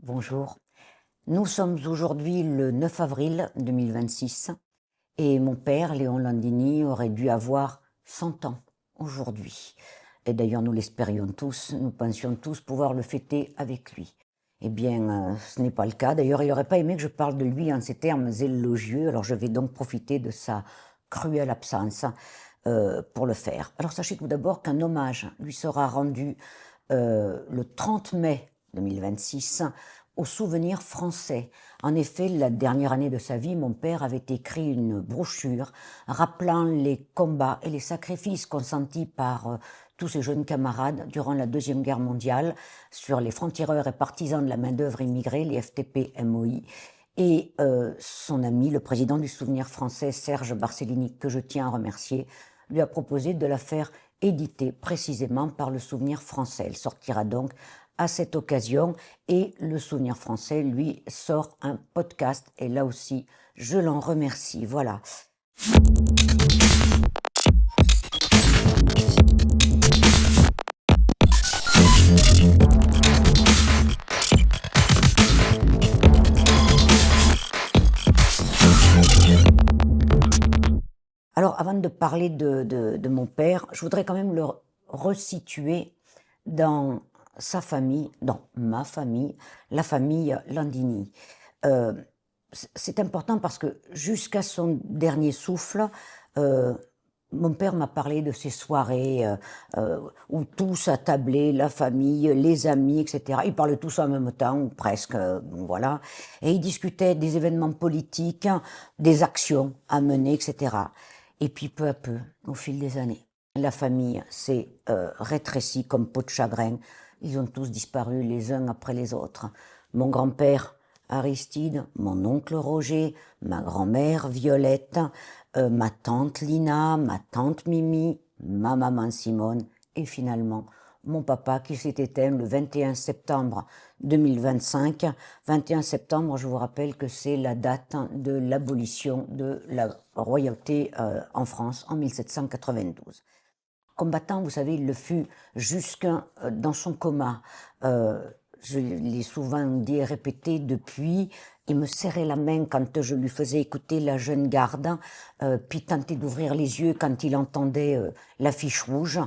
Bonjour. Nous sommes aujourd'hui le 9 avril 2026 et mon père, Léon Landini, aurait dû avoir 100 ans aujourd'hui. Et d'ailleurs, nous l'espérions tous, nous pensions tous pouvoir le fêter avec lui. Eh bien, ce n'est pas le cas. D'ailleurs, il n'aurait pas aimé que je parle de lui en ces termes élogieux, alors je vais donc profiter de sa cruelle absence pour le faire. Alors sachez tout d'abord qu'un hommage lui sera rendu le 30 mai 2026 au souvenir français. En effet, la dernière année de sa vie, mon père avait écrit une brochure rappelant les combats et les sacrifices consentis par tous ses jeunes camarades durant la Deuxième Guerre mondiale sur les francs-tireurs et partisans de la main-d'œuvre immigrée, les FTP-MOI. Et son ami, le président du Souvenir français, Serge Barcellini, que je tiens à remercier, lui a proposé de la faire éditer précisément par le Souvenir français. Elle sortira donc à cette occasion et le Souvenir français, lui, sort un podcast et là aussi, je l'en remercie. Voilà. Alors, avant de parler de mon père, je voudrais quand même le resituer dans sa famille, dans ma famille, la famille Landini. Euh, c'est important parce que jusqu'à son dernier souffle, euh, mon père m'a parlé de ces soirées où tous attablaient, la famille, les amis, etc. Ils parlaient tous en même temps, ou presque, voilà. Et ils discutaient des événements politiques, des actions à mener, etc. Et puis peu à peu, au fil des années, la famille s'est rétrécie comme peau de chagrin. Ils ont tous disparu les uns après les autres. Mon grand-père Aristide, mon oncle Roger, ma grand-mère Violette, ma tante Lina, ma tante Mimi, ma maman Simone et finalement mon papa qui s'est éteint le 21 septembre 2025. 21 septembre, je vous rappelle que c'est la date de l'abolition de la royauté en France en 1792. Combattant, vous savez, il le fut jusque dans son coma. Je l'ai souvent dit et répété depuis. Il me serrait la main quand je lui faisais écouter La Jeune Garde, puis tentait d'ouvrir les yeux quand il entendait l'affiche rouge.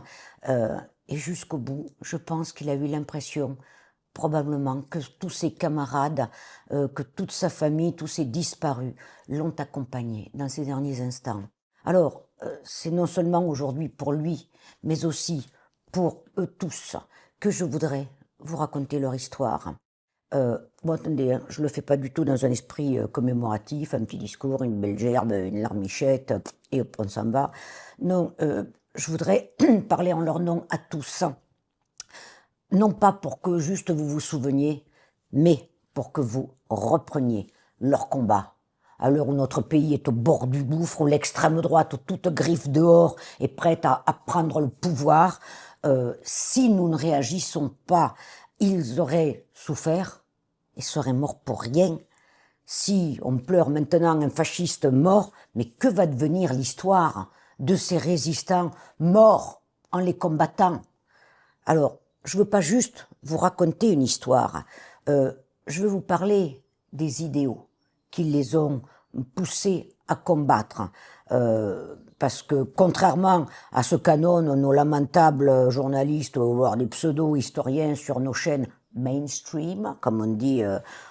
Et jusqu'au bout, je pense qu'il a eu l'impression, probablement, que tous ses camarades, que toute sa famille, tous ses disparus, l'ont accompagné dans ces derniers instants. Alors, c'est non seulement aujourd'hui pour lui, mais aussi pour eux tous, que je voudrais vous raconter leur histoire. Bon, attendez, hein, je ne le fais pas du tout dans un esprit commémoratif, un petit discours, une belle gerbe, une larmichette, et hop, on s'en va. Non, je voudrais parler en leur nom à tous. Non pas pour que juste vous vous souveniez, mais pour que vous repreniez leur combat. À l'heure où notre pays est au bord du gouffre, où l'extrême droite, toute griffe dehors, est prête à prendre le pouvoir, si nous ne réagissons pas, ils auraient souffert et seraient morts pour rien. Si on pleure maintenant un fasciste mort, mais que va devenir l'histoire de ces résistants morts en les combattant? Alors, je ne veux pas juste vous raconter une histoire, je veux vous parler des idéaux qui les ont poussés à combattre. Parce que contrairement à ce qu'annonnent nos lamentables journalistes, voire des pseudo-historiens sur nos chaînes mainstream, comme on dit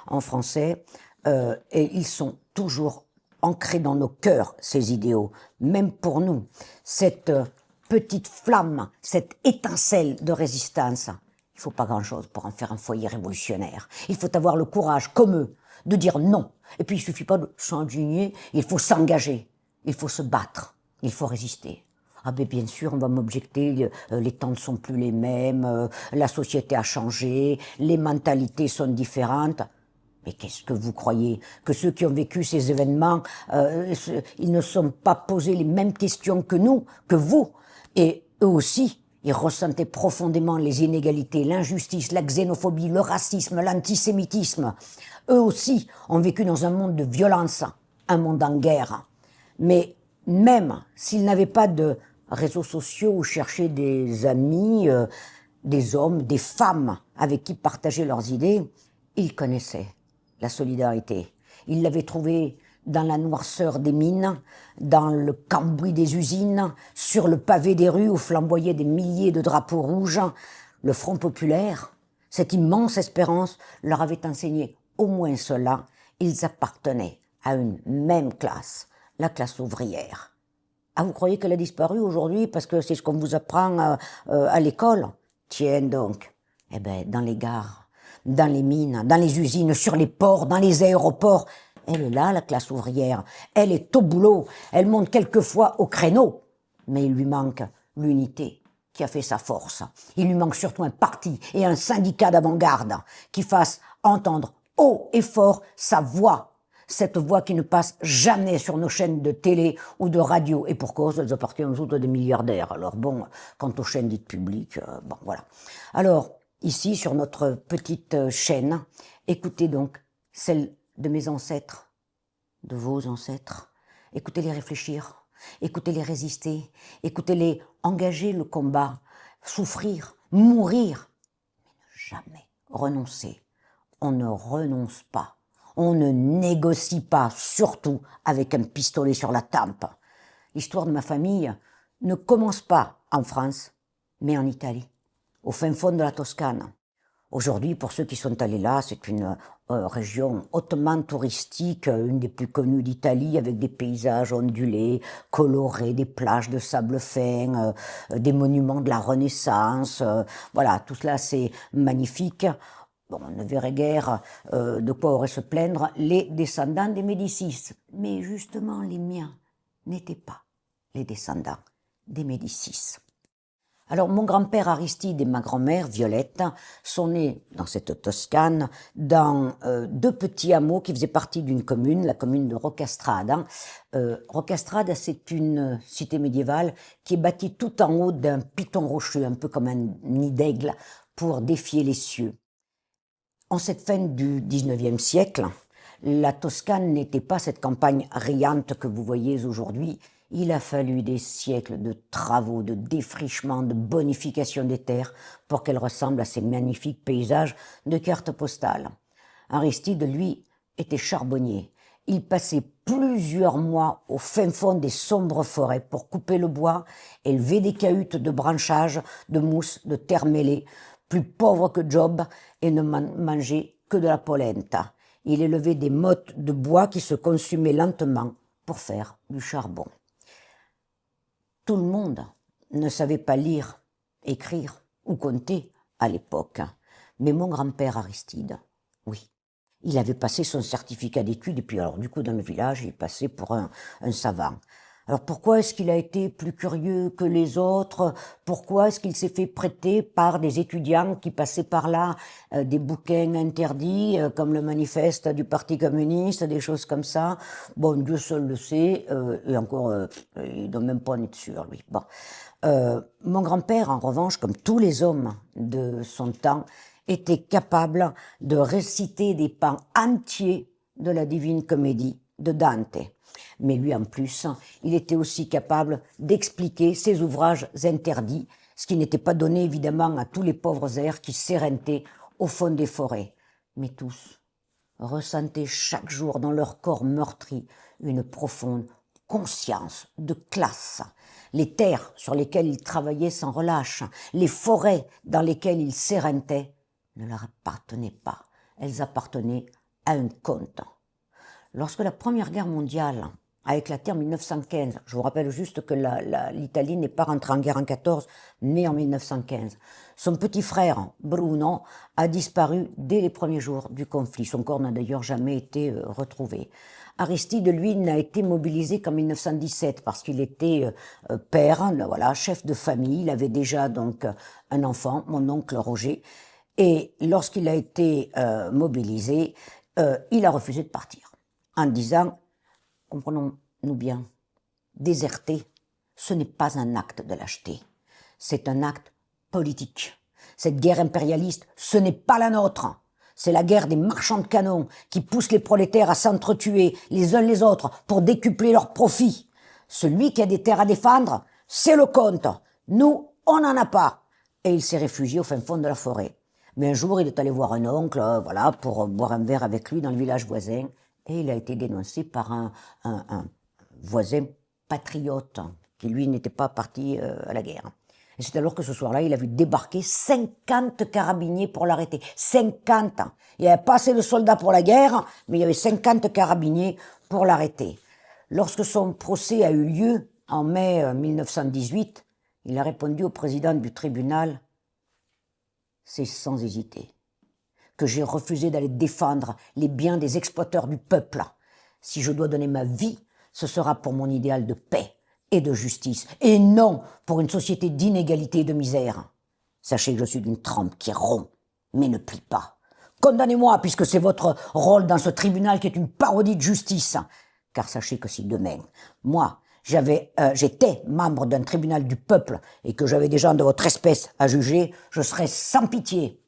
en français, et ils sont toujours ancrés dans nos cœurs, ces idéaux, même pour nous. Cette petite flamme, cette étincelle de résistance, il ne faut pas grand-chose pour en faire un foyer révolutionnaire. Il faut avoir le courage, comme eux, de dire non. Et puis il ne suffit pas de s'indigner, il faut s'engager, il faut se battre, il faut résister. Ah ben bien sûr, on va m'objecter, les temps ne sont plus les mêmes, la société a changé, les mentalités sont différentes. Mais qu'est-ce que vous croyez? Que ceux qui ont vécu ces événements, ils ne sont pas posés les mêmes questions que nous, que vous. Et eux aussi, ils ressentaient profondément les inégalités, l'injustice, la xénophobie, le racisme, l'antisémitisme. Eux aussi ont vécu dans un monde de violence, un monde en guerre. Mais même s'ils n'avaient pas de réseaux sociaux où chercher des amis, des hommes, des femmes avec qui partager leurs idées, Il connaissait la solidarité. Il l'avait trouvée dans la noirceur des mines, dans le cambouis des usines, sur le pavé des rues où flamboyaient des milliers de drapeaux rouges. Le Front populaire, cette immense espérance, leur avait enseigné au moins cela. Ils appartenaient à une même classe, la classe ouvrière. Ah, vous croyez qu'elle a disparu aujourd'hui parce que c'est ce qu'on vous apprend à l'école? Tiens donc. Eh bien, dans les gares, dans les mines, dans les usines, sur les ports, dans les aéroports, elle est là, la classe ouvrière. Elle est au boulot. Elle monte quelquefois au créneau. Mais il lui manque l'unité qui a fait sa force. Il lui manque surtout un parti et un syndicat d'avant-garde qui fasse entendre haut et fort sa voix. Cette voix qui ne passe jamais sur nos chaînes de télé ou de radio. Et pour cause, elles appartiennent aux autres des milliardaires. Alors bon, quant aux chaînes dites publiques, bon voilà. Alors, ici, sur notre petite chaîne, écoutez donc celle de mes ancêtres, de vos ancêtres. Écoutez-les réfléchir, écoutez-les résister, écoutez-les engager le combat, souffrir, mourir, mais ne jamais renoncer. On ne renonce pas. On ne négocie pas, surtout avec un pistolet sur la tempe. L'histoire de ma famille ne commence pas en France, mais en Italie, au fin fond de la Toscane. Aujourd'hui, pour ceux qui sont allés là, c'est une région hautement touristique, une des plus connues d'Italie, avec des paysages ondulés, colorés, des plages de sable fin, des monuments de la Renaissance. Voilà, tout cela c'est magnifique. Bon, on ne verrait guère de quoi auraient se plaindre les descendants des Médicis. Mais justement, les miens n'étaient pas les descendants des Médicis. Alors, mon grand-père Aristide et ma grand-mère Violette sont nés dans cette Toscane, dans deux petits hameaux qui faisaient partie d'une commune, la commune de Roccastrada. Roccastrada, c'est une cité médiévale qui est bâtie tout en haut d'un piton rocheux, un peu comme un nid d'aigle, pour défier les cieux. En cette fin du XIXe siècle, la Toscane n'était pas cette campagne riante que vous voyez aujourd'hui. Il a fallu des siècles de travaux, de défrichement, de bonification des terres pour qu'elles ressemblent à ces magnifiques paysages de cartes postales. Aristide, lui, était charbonnier. Il passait plusieurs mois au fin fond des sombres forêts pour couper le bois, élever des cahutes de branchage, de mousse, de terre mêlée, plus pauvre que Job et ne mangeait que de la polenta. Il élevait des mottes de bois qui se consumaient lentement pour faire du charbon. Tout le monde ne savait pas lire, écrire ou compter à l'époque. Mais mon grand-père Aristide, oui, il avait passé son certificat d'études et puis alors du coup dans le village, il passait pour un savant. Alors pourquoi est-ce qu'il a été plus curieux que les autres? Pourquoi est-ce qu'il s'est fait prêter par des étudiants qui passaient par là des bouquins interdits comme le manifeste du Parti communiste, des choses comme ça? Bon, Dieu seul le sait, et encore, il ne doit même pas en être sûr, lui. Bon. Mon grand-père, en revanche, comme tous les hommes de son temps, était capable de réciter des pans entiers de la Divine Comédie de Dante. Mais lui, en plus, il était aussi capable d'expliquer ses ouvrages interdits, ce qui n'était pas donné évidemment à tous les pauvres airs qui s'éreintaient au fond des forêts. Mais tous ressentaient chaque jour dans leur corps meurtri une profonde conscience de classe. Les terres sur lesquelles ils travaillaient sans relâche, les forêts dans lesquelles ils s'éreintaient, ne leur appartenaient pas. Elles appartenaient à un comte. Lorsque la Première Guerre mondiale a éclaté en 1915, je vous rappelle juste que l'Italie n'est pas rentrée en guerre en 14, mais en 1915. Son petit frère, Bruno, a disparu dès les premiers jours du conflit. Son corps n'a d'ailleurs jamais été retrouvé. Aristide, lui, n'a été mobilisé qu'en 1917 parce qu'il était père, voilà, chef de famille. Il avait déjà donc un enfant, mon oncle Roger. Et lorsqu'il a été mobilisé, il a refusé de partir en disant, comprenons-nous bien, déserter, ce n'est pas un acte de lâcheté, c'est un acte politique. Cette guerre impérialiste, ce n'est pas la nôtre. C'est la guerre des marchands de canons qui poussent les prolétaires à s'entretuer les uns les autres pour décupler leurs profits. Celui qui a des terres à défendre, c'est le comte. Nous, on n'en a pas. Et il s'est réfugié au fin fond de la forêt. Mais un jour, il est allé voir un oncle, voilà, pour boire un verre avec lui dans le village voisin, et il a été dénoncé par un voisin patriote, qui lui n'était pas parti à la guerre. Et c'est alors que ce soir-là, il a vu débarquer 50 carabiniers pour l'arrêter. 50! Il n'y avait pas assez de soldats pour la guerre, mais il y avait 50 carabiniers pour l'arrêter. Lorsque son procès a eu lieu, en mai 1918, il a répondu au président du tribunal: c'est sans hésiter que j'ai refusé d'aller défendre les biens des exploiteurs du peuple. Si je dois donner ma vie, ce sera pour mon idéal de paix et de justice, et non pour une société d'inégalité et de misère. Sachez que je suis d'une trempe qui rompt, mais ne plie pas. Condamnez-moi, puisque c'est votre rôle dans ce tribunal qui est une parodie de justice. Car sachez que si demain, moi, j'étais membre d'un tribunal du peuple et que j'avais des gens de votre espèce à juger, je serais sans pitié.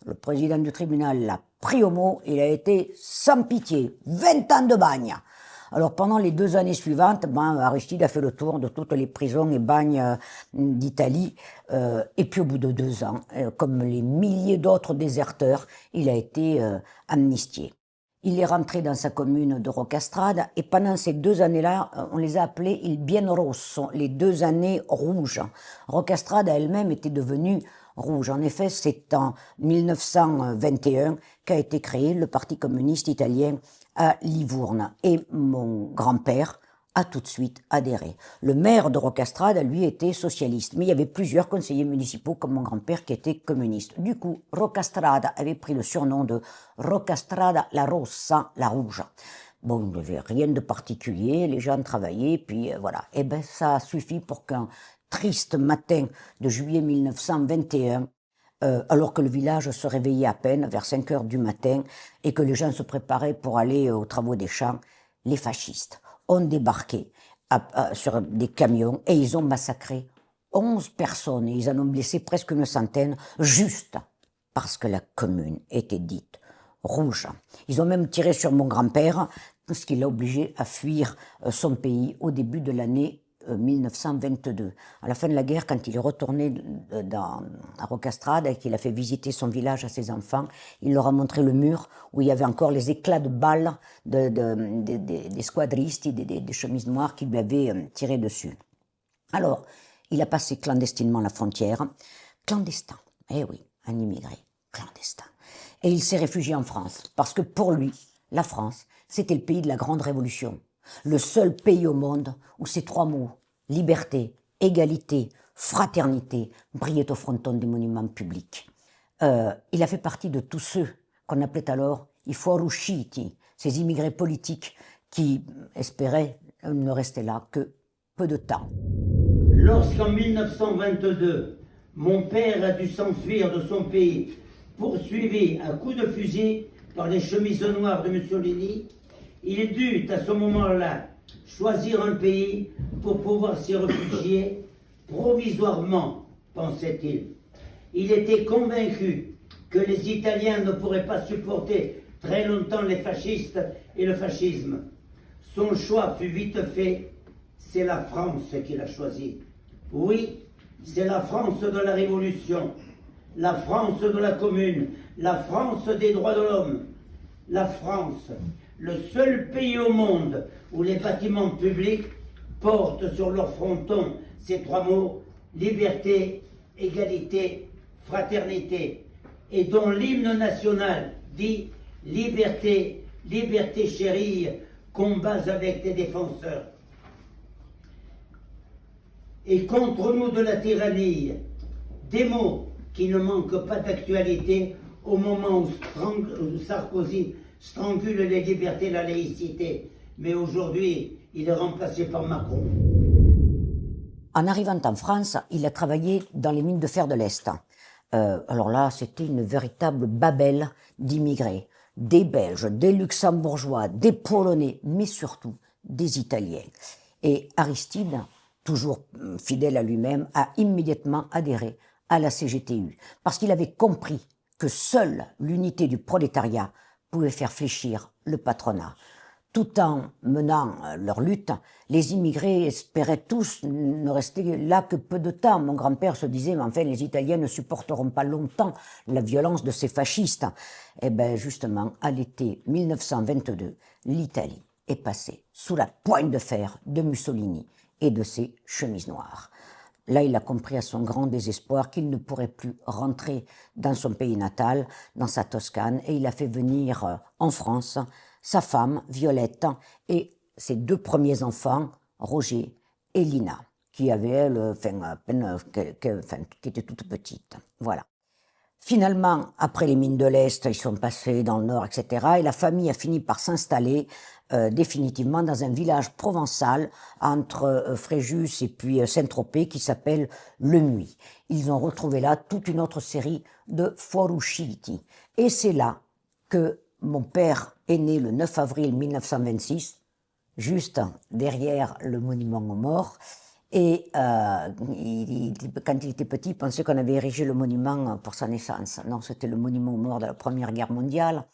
Le président du tribunal l'a pris au mot, il a été sans pitié. 20 ans de bagne. Alors pendant les 2 années suivantes, Aristide a fait le tour de toutes les prisons et bagnes d'Italie. Et puis au bout de 2 ans, comme les milliers d'autres déserteurs, il a été amnistié. Il est rentré dans sa commune de Rocastrade et pendant ces 2 années-là, on les a appelées il Bien Rosso, les 2 années rouges. Rocastrade elle-même était devenue rouge. En effet, c'est en 1921 qu'a été créé le Parti communiste italien à Livourne. Et mon grand-père a tout de suite adhéré. Le maire de Rocastrade, lui, était socialiste, mais il y avait plusieurs conseillers municipaux comme mon grand-père qui étaient communistes. Du coup, Rocastrada avait pris le surnom de Rocastrada la Rossa, la rouge. Bon, il n'y avait rien de particulier, les gens travaillaient, puis voilà. Et ben, ça a suffi pour qu'un triste matin de juillet 1921, alors que le village se réveillait à peine vers 5 heures du matin et que les gens se préparaient pour aller aux travaux des champs, les fascistes ont débarqué sur des camions et ils ont massacré 11 personnes et ils en ont blessé presque une centaine, juste parce que la commune était dite rouge. Ils ont même tiré sur mon grand-père, ce qui l'a obligé à fuir son pays au début de l'année 1922. À la fin de la guerre, quand il est retourné à Rocastrade et qu'il a fait visiter son village à ses enfants, il leur a montré le mur où il y avait encore les éclats de balles des squadristes, des chemises noires qui lui avaient tiré dessus. Alors, il a passé clandestinement la frontière. Clandestin, eh oui, un immigré, clandestin. Et il s'est réfugié en France, parce que pour lui, la France, c'était le pays de la Grande Révolution. Le seul pays au monde où ces 3 mots, liberté, égalité, fraternité, brillaient au fronton des monuments publics. Il a fait partie de tous ceux qu'on appelait alors i fuoriusciti, ces immigrés politiques qui espéraient ne rester là que peu de temps. Lorsqu'en 1922, mon père a dû s'enfuir de son pays, poursuivi à coups de fusil par les chemises noires de Mussolini, il dut à ce moment-là choisir un pays pour pouvoir s'y réfugier provisoirement, pensait-il. Il était convaincu que les Italiens ne pourraient pas supporter très longtemps les fascistes et le fascisme. Son choix fut vite fait, c'est la France qu'il a choisi. Oui, c'est la France de la Révolution, la France de la Commune, la France des droits de l'homme, la France, le seul pays au monde où les bâtiments publics portent sur leur fronton ces 3 mots, liberté, égalité, fraternité, et dont l'hymne national dit liberté, liberté chérie, combats avec tes défenseurs. Et contre nous de la tyrannie, des mots qui ne manquent pas d'actualité au moment où Sarkozy strangule les libertés et la laïcité. Mais aujourd'hui, il est remplacé par Macron. En arrivant en France, il a travaillé dans les mines de fer de l'Est. Alors là, c'était une véritable babelle d'immigrés. Des Belges, des Luxembourgeois, des Polonais, mais surtout des Italiens. Et Aristide, toujours fidèle à lui-même, a immédiatement adhéré à la CGTU, parce qu'il avait compris que seule l'unité du prolétariat pouvait faire fléchir le patronat. Tout en menant leur lutte, les immigrés espéraient tous ne rester là que peu de temps. Mon grand-père se disait, mais enfin, les Italiens ne supporteront pas longtemps la violence de ces fascistes. Eh bien, justement, à l'été 1922, l'Italie est passée sous la poigne de fer de Mussolini et de ses chemises noires. Là, il a compris à son grand désespoir qu'il ne pourrait plus rentrer dans son pays natal, dans sa Toscane, et il a fait venir en France sa femme, Violette, et ses 2 premiers enfants, Roger et Lina, qui avaient, elle, à peine, qui étaient toutes petites. Voilà. Finalement, après les mines de l'Est, ils sont passés dans le Nord, etc. Et la famille a fini par s'installer définitivement dans un village provençal entre Fréjus et puis Saint-Tropez qui s'appelle Le Muy. Ils ont retrouvé là toute une autre série de fuoriusciti. Et c'est là que mon père est né le 9 avril 1926, juste derrière le monument aux morts. Et quand il était petit, il pensait qu'on avait érigé le monument pour sa naissance. Non, c'était le monument aux morts de la Première Guerre mondiale.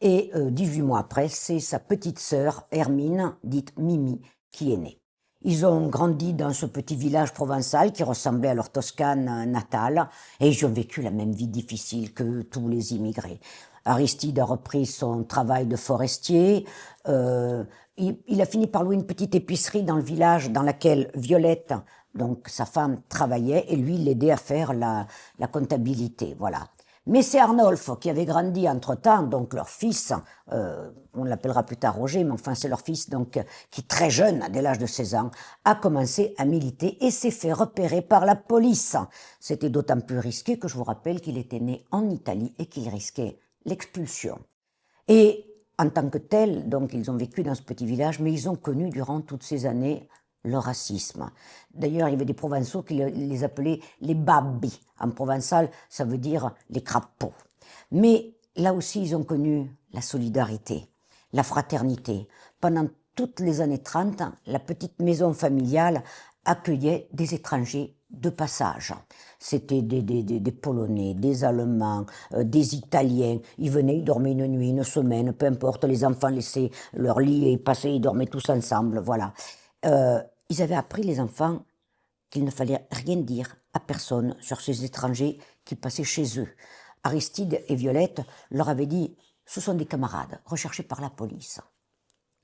Et 18 mois après, c'est sa petite sœur, Hermine, dite Mimi, qui est née. Ils ont grandi dans ce petit village provençal qui ressemblait à leur Toscane natale, et ils ont vécu la même vie difficile que tous les immigrés. Aristide a repris son travail de forestier. Il a fini par louer une petite épicerie dans le village dans laquelle Violette, donc sa femme, travaillait, et lui l'aidait à faire la comptabilité. Voilà. Mais c'est Arnolphe qui avait grandi entre-temps, donc leur fils, on l'appellera plus tard Roger, mais enfin c'est leur fils, donc qui très jeune, dès l'âge de 16 ans, a commencé à militer et s'est fait repérer par la police. C'était d'autant plus risqué que je vous rappelle qu'il était né en Italie et qu'il risquait l'expulsion. Et en tant que tel, donc ils ont vécu dans ce petit village, mais ils ont connu durant toutes ces années le racisme. D'ailleurs, il y avait des Provençaux qui les appelaient les babbi. En provençal, ça veut dire les crapauds. Mais là aussi, ils ont connu la solidarité, la fraternité. Pendant toutes les années 30, la petite maison familiale accueillait des étrangers de passage. C'était des Polonais, des Allemands, des Italiens. Ils venaient, ils dormaient une nuit, une semaine, peu importe. Les enfants laissaient leur lit et passaient, ils dormaient tous ensemble, voilà. Ils avaient appris, les enfants, qu'il ne fallait rien dire à personne sur ces étrangers qui passaient chez eux. Aristide et Violette leur avaient dit « ce sont des camarades recherchés par la police ».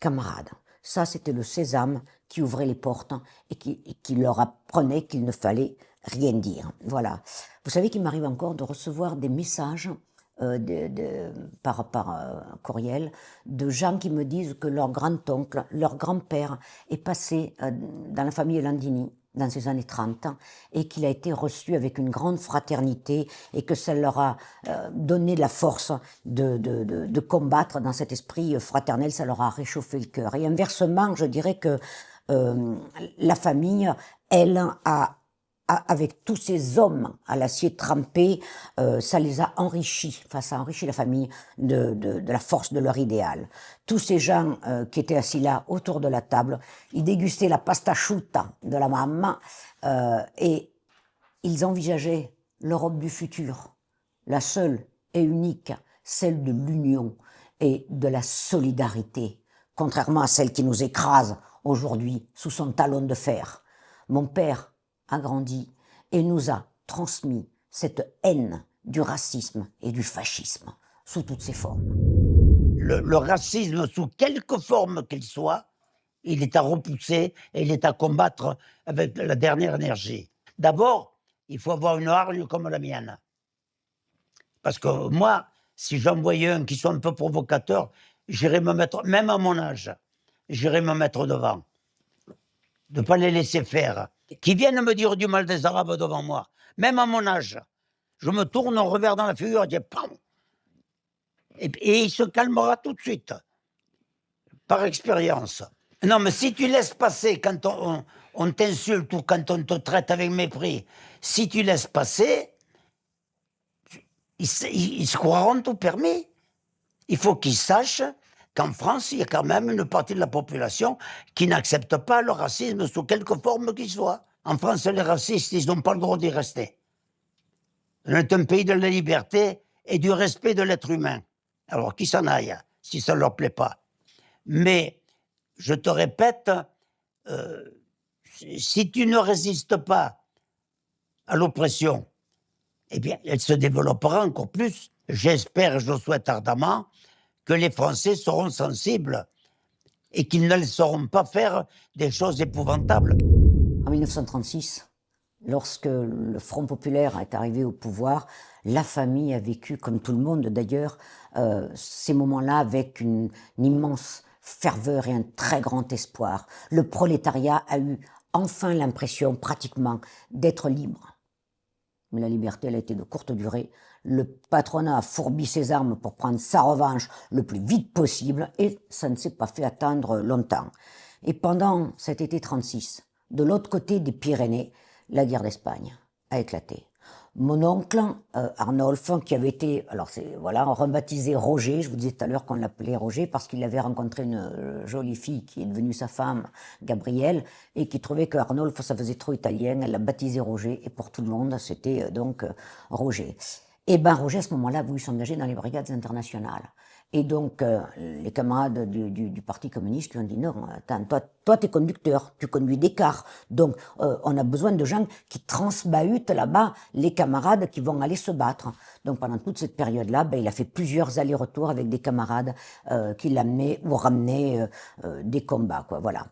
Camarades, ça c'était le sésame qui ouvrait les portes et qui leur apprenait qu'il ne fallait rien dire. Voilà. Vous savez qu'il m'arrive encore de recevoir des messages par courriel, de gens qui me disent que leur grand-oncle, leur grand-père est passé dans la famille Landini dans ces années 30 et qu'il a été reçu avec une grande fraternité et que ça leur a donné la force de combattre dans cet esprit fraternel, ça leur a réchauffé le cœur. Et inversement, je dirais que la famille, elle, avec tous ces hommes à l'acier trempé, ça les a enrichis, enfin ça a enrichi la famille de la force de leur idéal. Tous ces gens qui étaient assis là autour de la table, ils dégustaient la pasta asciutta de la maman et ils envisageaient l'Europe du futur, la seule et unique, celle de l'union et de la solidarité, contrairement à celle qui nous écrase aujourd'hui sous son talon de fer. Mon père a grandi et nous a transmis cette haine du racisme et du fascisme sous toutes ses formes. Le racisme, sous quelque forme qu'il soit, il est à repousser et il est à combattre avec la dernière énergie. D'abord, il faut avoir une hargne comme la mienne. Parce que moi, si j'en voyais un qui soit un peu provocateur, j'irais me mettre, même à mon âge, j'irais me mettre devant. De ne pas les laisser faire. Qui viennent me dire du mal des Arabes devant moi, même à mon âge. Je me tourne, on revers dans la figure, je dis PAM et il se calmera tout de suite, par expérience. Non, mais si tu laisses passer quand on t'insulte ou quand on te traite avec mépris, si tu laisses passer, ils se croiront tout permis. Il faut qu'ils sachent qu'en France, il y a quand même une partie de la population qui n'accepte pas le racisme sous quelque forme qu'il soit. En France, les racistes, ils n'ont pas le droit d'y rester. On est un pays de la liberté et du respect de l'être humain. Alors qu'ils s'en aillent, si ça ne leur plaît pas. Mais, je te répète, si tu ne résistes pas à l'oppression, eh bien, elle se développera encore plus. J'espère, je le souhaite ardemment, que les Français seront sensibles et qu'ils ne laisseront pas faire des choses épouvantables. En 1936, lorsque le Front populaire est arrivé au pouvoir, la famille a vécu, comme tout le monde d'ailleurs, ces moments-là avec une immense ferveur et un très grand espoir. Le prolétariat a eu enfin l'impression, pratiquement, d'être libre. Mais la liberté, elle a été de courte durée. Le patronat a fourbi ses armes pour prendre sa revanche le plus vite possible et ça ne s'est pas fait attendre longtemps. Et pendant cet été 36, de l'autre côté des Pyrénées, la guerre d'Espagne a éclaté. Mon oncle, Arnolphe, qui avait été, alors c'est, voilà, rebaptisé Roger, je vous disais tout à l'heure qu'on l'appelait Roger parce qu'il avait rencontré une jolie fille qui est devenue sa femme, Gabrielle, et qui trouvait que Arnolphe, ça faisait trop italien, elle l'a baptisé Roger, et pour tout le monde, c'était donc Roger. Et ben Roger, à ce moment-là, a voulu s'engager dans les brigades internationales. Et donc, les camarades du Parti communiste lui ont dit, non, attends, toi t'es conducteur, tu conduis des cars, donc on a besoin de gens qui transbahutent là-bas les camarades qui vont aller se battre. Donc pendant toute cette période-là, ben, il a fait plusieurs allers-retours avec des camarades qui l'amenaient ou ramenaient des combats, quoi, voilà.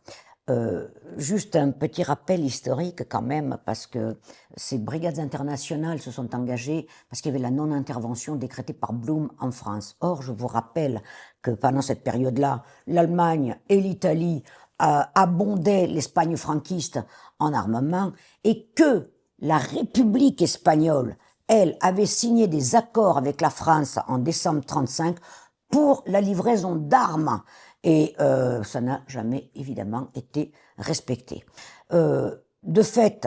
Juste un petit rappel historique quand même, parce que ces brigades internationales se sont engagées parce qu'il y avait la non-intervention décrétée par Blum en France. Or, je vous rappelle que pendant cette période-là, l'Allemagne et l'Italie abondaient l'Espagne franquiste en armement et que la République espagnole, elle, avait signé des accords avec la France en décembre 1935 pour la livraison d'armes. Et ça n'a jamais, évidemment, été respecté. De fait,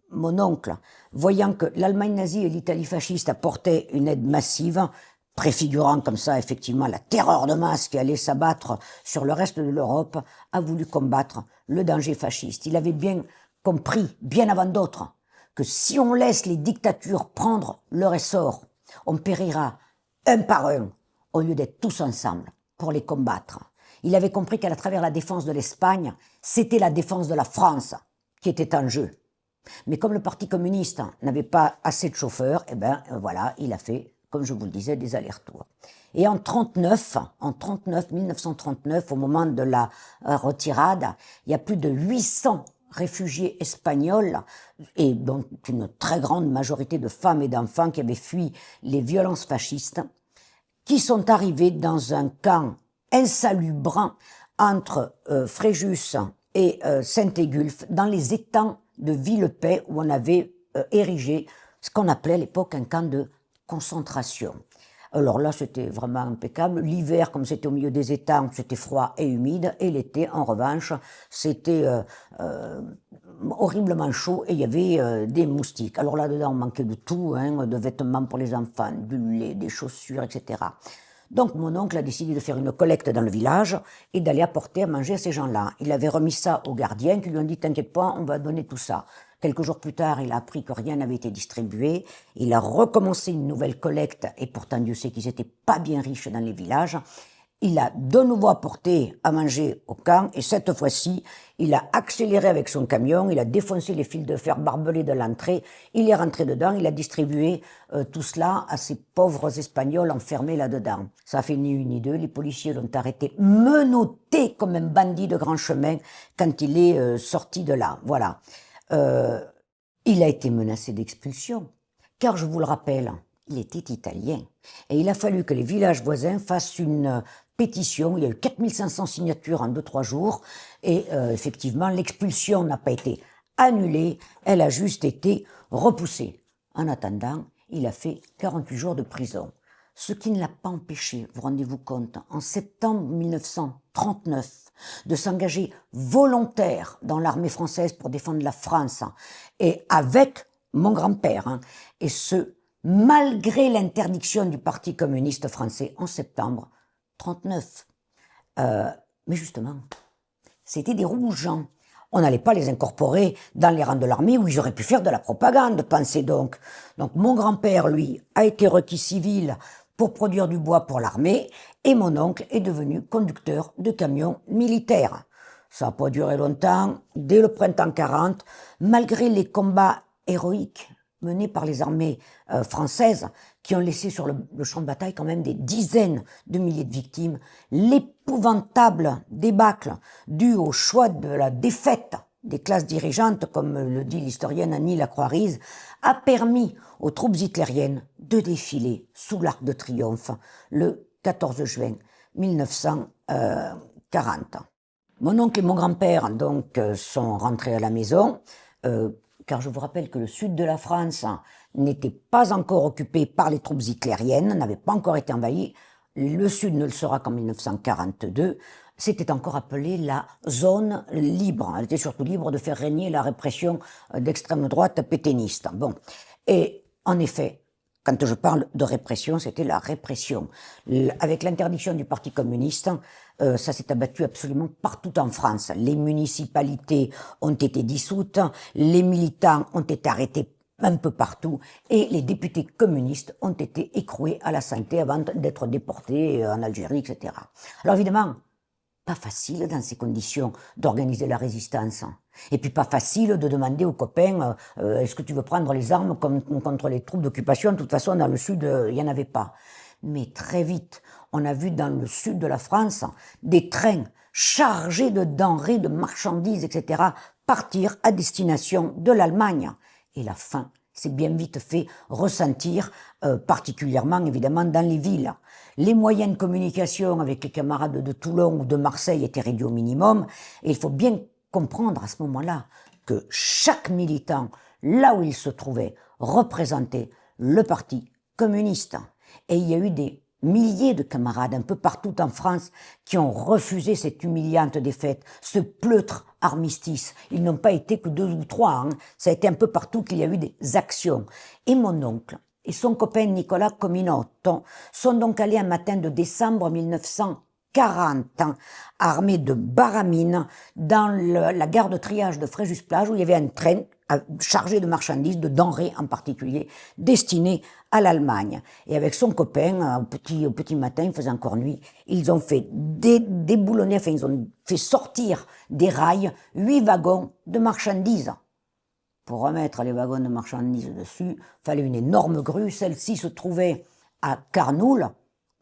mon oncle, voyant que l'Allemagne nazie et l'Italie fasciste apportaient une aide massive, préfigurant comme ça, effectivement, la terreur de masse qui allait s'abattre sur le reste de l'Europe, a voulu combattre le danger fasciste. Il avait bien compris, bien avant d'autres, que si on laisse les dictatures prendre leur essor, on périra un par un, au lieu d'être tous ensemble pour les combattre. Il avait compris qu'à travers la défense de l'Espagne, c'était la défense de la France qui était en jeu. Mais comme le Parti communiste n'avait pas assez de chauffeurs, eh ben voilà, il a fait, comme je vous le disais, des allers-retours. Et en 1939, au moment de la retirade, il y a plus de 800 réfugiés espagnols et donc une très grande majorité de femmes et d'enfants qui avaient fui les violences fascistes, qui sont arrivés dans un camp insalubre entre Fréjus et Saint-Égulphe, dans les étangs de Villepais, où on avait érigé ce qu'on appelait à l'époque un camp de concentration. Alors là, c'était vraiment impeccable. L'hiver, comme c'était au milieu des étangs, c'était froid et humide. Et l'été, en revanche, c'était horriblement chaud et il y avait des moustiques. Alors là-dedans, on manquait de tout, hein, de vêtements pour les enfants, du lait, des chaussures, etc. Donc mon oncle a décidé de faire une collecte dans le village et d'aller apporter à manger à ces gens-là. Il avait remis ça aux gardiens qui lui ont dit « T'inquiète pas, on va donner tout ça ». Quelques jours plus tard, il a appris que rien n'avait été distribué. Il a recommencé une nouvelle collecte et pourtant Dieu sait qu'ils n'étaient pas bien riches dans les villages. Il a de nouveau apporté à manger au camp et cette fois-ci, il a accéléré avec son camion, il a défoncé les fils de fer barbelés de l'entrée, il est rentré dedans, il a distribué tout cela à ces pauvres Espagnols enfermés là-dedans. Ça a fait ni une ni deux, les policiers l'ont arrêté, menotté comme un bandit de grand chemin quand il est sorti de là. Voilà. Il a été menacé d'expulsion, car je vous le rappelle, il était italien. Et il a fallu que les villages voisins fassent une pétition. Il y a eu 4500 signatures en 2-3 jours. Et effectivement, l'expulsion n'a pas été annulée. Elle a juste été repoussée. En attendant, il a fait 48 jours de prison. Ce qui ne l'a pas empêché, vous rendez-vous compte, en septembre 1939, de s'engager volontaire dans l'armée française pour défendre la France. Et avec mon grand-père. Hein, et ce, malgré l'interdiction du Parti communiste français en septembre 1939. Mais justement, c'était des rouges. On n'allait pas les incorporer dans les rangs de l'armée où ils auraient pu faire de la propagande, pensez donc. Donc mon grand-père, lui, a été requis civil pour produire du bois pour l'armée, et mon oncle est devenu conducteur de camions militaires. Ça n'a pas duré longtemps. Dès le printemps 40, malgré les combats héroïques menés par les armées françaises, qui ont laissé sur le champ de bataille quand même des dizaines de milliers de victimes, l'épouvantable débâcle dû au choix de la défaite des classes dirigeantes, comme le dit l'historienne Annie Lacroix-Rize, a permis aux troupes hitlériennes de défiler sous l'Arc de Triomphe le 14 juin 1940. Mon oncle et mon grand-père donc sont rentrés à la maison, car je vous rappelle que le sud de la France n'était pas encore occupé par les troupes hitlériennes, n'avait pas encore été envahi. Le sud ne le sera qu'en 1942. C'était encore appelé la zone libre. Elle était surtout libre de faire régner la répression d'extrême droite pétainiste. Bon. Et en effet, quand je parle de répression, c'était la répression. Avec l'interdiction du Parti communiste, ça s'est abattu absolument partout en France. Les municipalités ont été dissoutes, les militants ont été arrêtés un peu partout, et les députés communistes ont été écroués à la santé avant d'être déportés en Algérie, etc. Alors évidemment, pas facile dans ces conditions d'organiser la résistance. Et puis pas facile de demander aux copains est-ce que tu veux prendre les armes contre les troupes d'occupation. De toute façon, dans le sud, il n'y en avait pas. Mais très vite, on a vu dans le sud de la France des trains chargés de denrées, de marchandises, etc., partir à destination de l'Allemagne. Et la faim s'est bien vite fait ressentir, particulièrement évidemment dans les villes. Les moyens de communication avec les camarades de Toulon ou de Marseille étaient réduits au minimum, et il faut bien comprendre à ce moment-là que chaque militant, là où il se trouvait, représentait le Parti communiste. Et il y a eu des milliers de camarades un peu partout en France qui ont refusé cette humiliante défaite, ce pleutre armistice. Ils n'ont pas été que 2 ou 3, hein. Ça a été un peu partout qu'il y a eu des actions. Et mon oncle et son copain Nicolas Cominotto sont donc allés un matin de décembre 1940, armés de baramines, dans la gare de triage de Fréjus-Plage, où il y avait un train chargé de marchandises, de denrées en particulier, destinées à l'Allemagne. Et avec son copain, au petit matin, il faisait encore nuit, ils ont fait déboulonner, enfin ils ont fait sortir des rails 8 wagons de marchandises. Pour remettre les wagons de marchandises dessus, il fallait une énorme grue. Celle-ci se trouvait à Carnoules.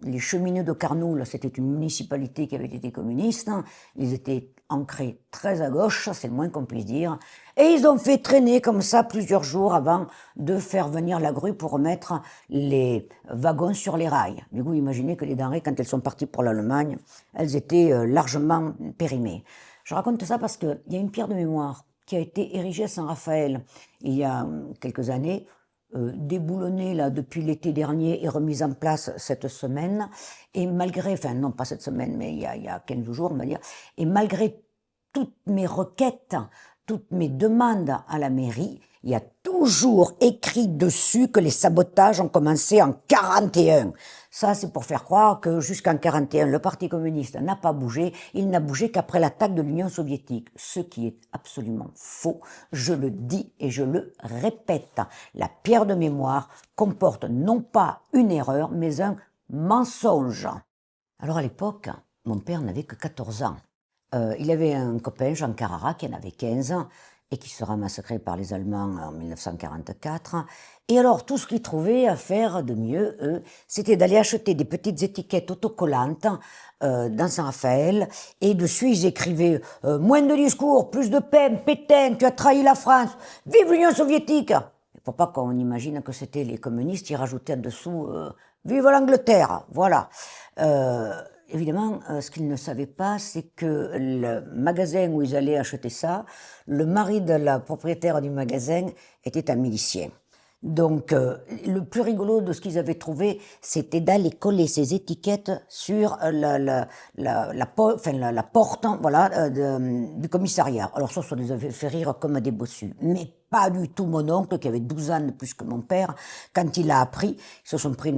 Les cheminots de Carnoules, c'était une municipalité qui avait été communiste. Ils étaient ancrés très à gauche, c'est le moins qu'on puisse dire. Et ils ont fait traîner comme ça plusieurs jours avant de faire venir la grue pour remettre les wagons sur les rails. Du coup, imaginez que les denrées, quand elles sont parties pour l'Allemagne, elles étaient largement périmées. Je raconte ça parce qu'il y a une pierre de mémoire qui a été érigée à Saint-Raphaël il y a quelques années, déboulonnée là depuis l'été dernier et remise en place cette semaine. Et malgré, enfin non pas cette semaine, mais il y a 15 jours on va dire, et malgré toutes mes requêtes, toutes mes demandes à la mairie, il y a toujours écrit dessus que les sabotages ont commencé en 41. Ça, c'est pour faire croire que jusqu'en 41, le Parti communiste n'a pas bougé. Il n'a bougé qu'après l'attaque de l'Union soviétique. Ce qui est absolument faux. Je le dis et je le répète. La pierre de mémoire comporte non pas une erreur, mais un mensonge. Alors à l'époque, mon père n'avait que 14 ans. Il avait un copain, Jean Carrara, qui en avait 15 ans, et qui sera massacré par les Allemands en 1944. Et alors, tout ce qu'ils trouvaient à faire de mieux, eux, c'était d'aller acheter des petites étiquettes autocollantes dans Saint-Raphaël, et dessus, ils écrivaient « Moins de discours, plus de paix, Pétain, tu as trahi la France, vive l'Union soviétique !» Pour pas qu'on imagine que c'était les communistes, ils rajoutaient en dessous « Vive l'Angleterre !» Voilà. Évidemment, ce qu'ils ne savaient pas, c'est que le magasin où ils allaient acheter ça, le mari de la propriétaire du magasin était un milicien. Donc, le plus rigolo de ce qu'ils avaient trouvé, c'était d'aller coller ces étiquettes sur la porte, voilà, du commissariat. Alors ça les avait fait rire comme des bossus. Mais pas du tout mon oncle, qui avait 12 ans de plus que mon père. Quand il a appris, ils se sont pris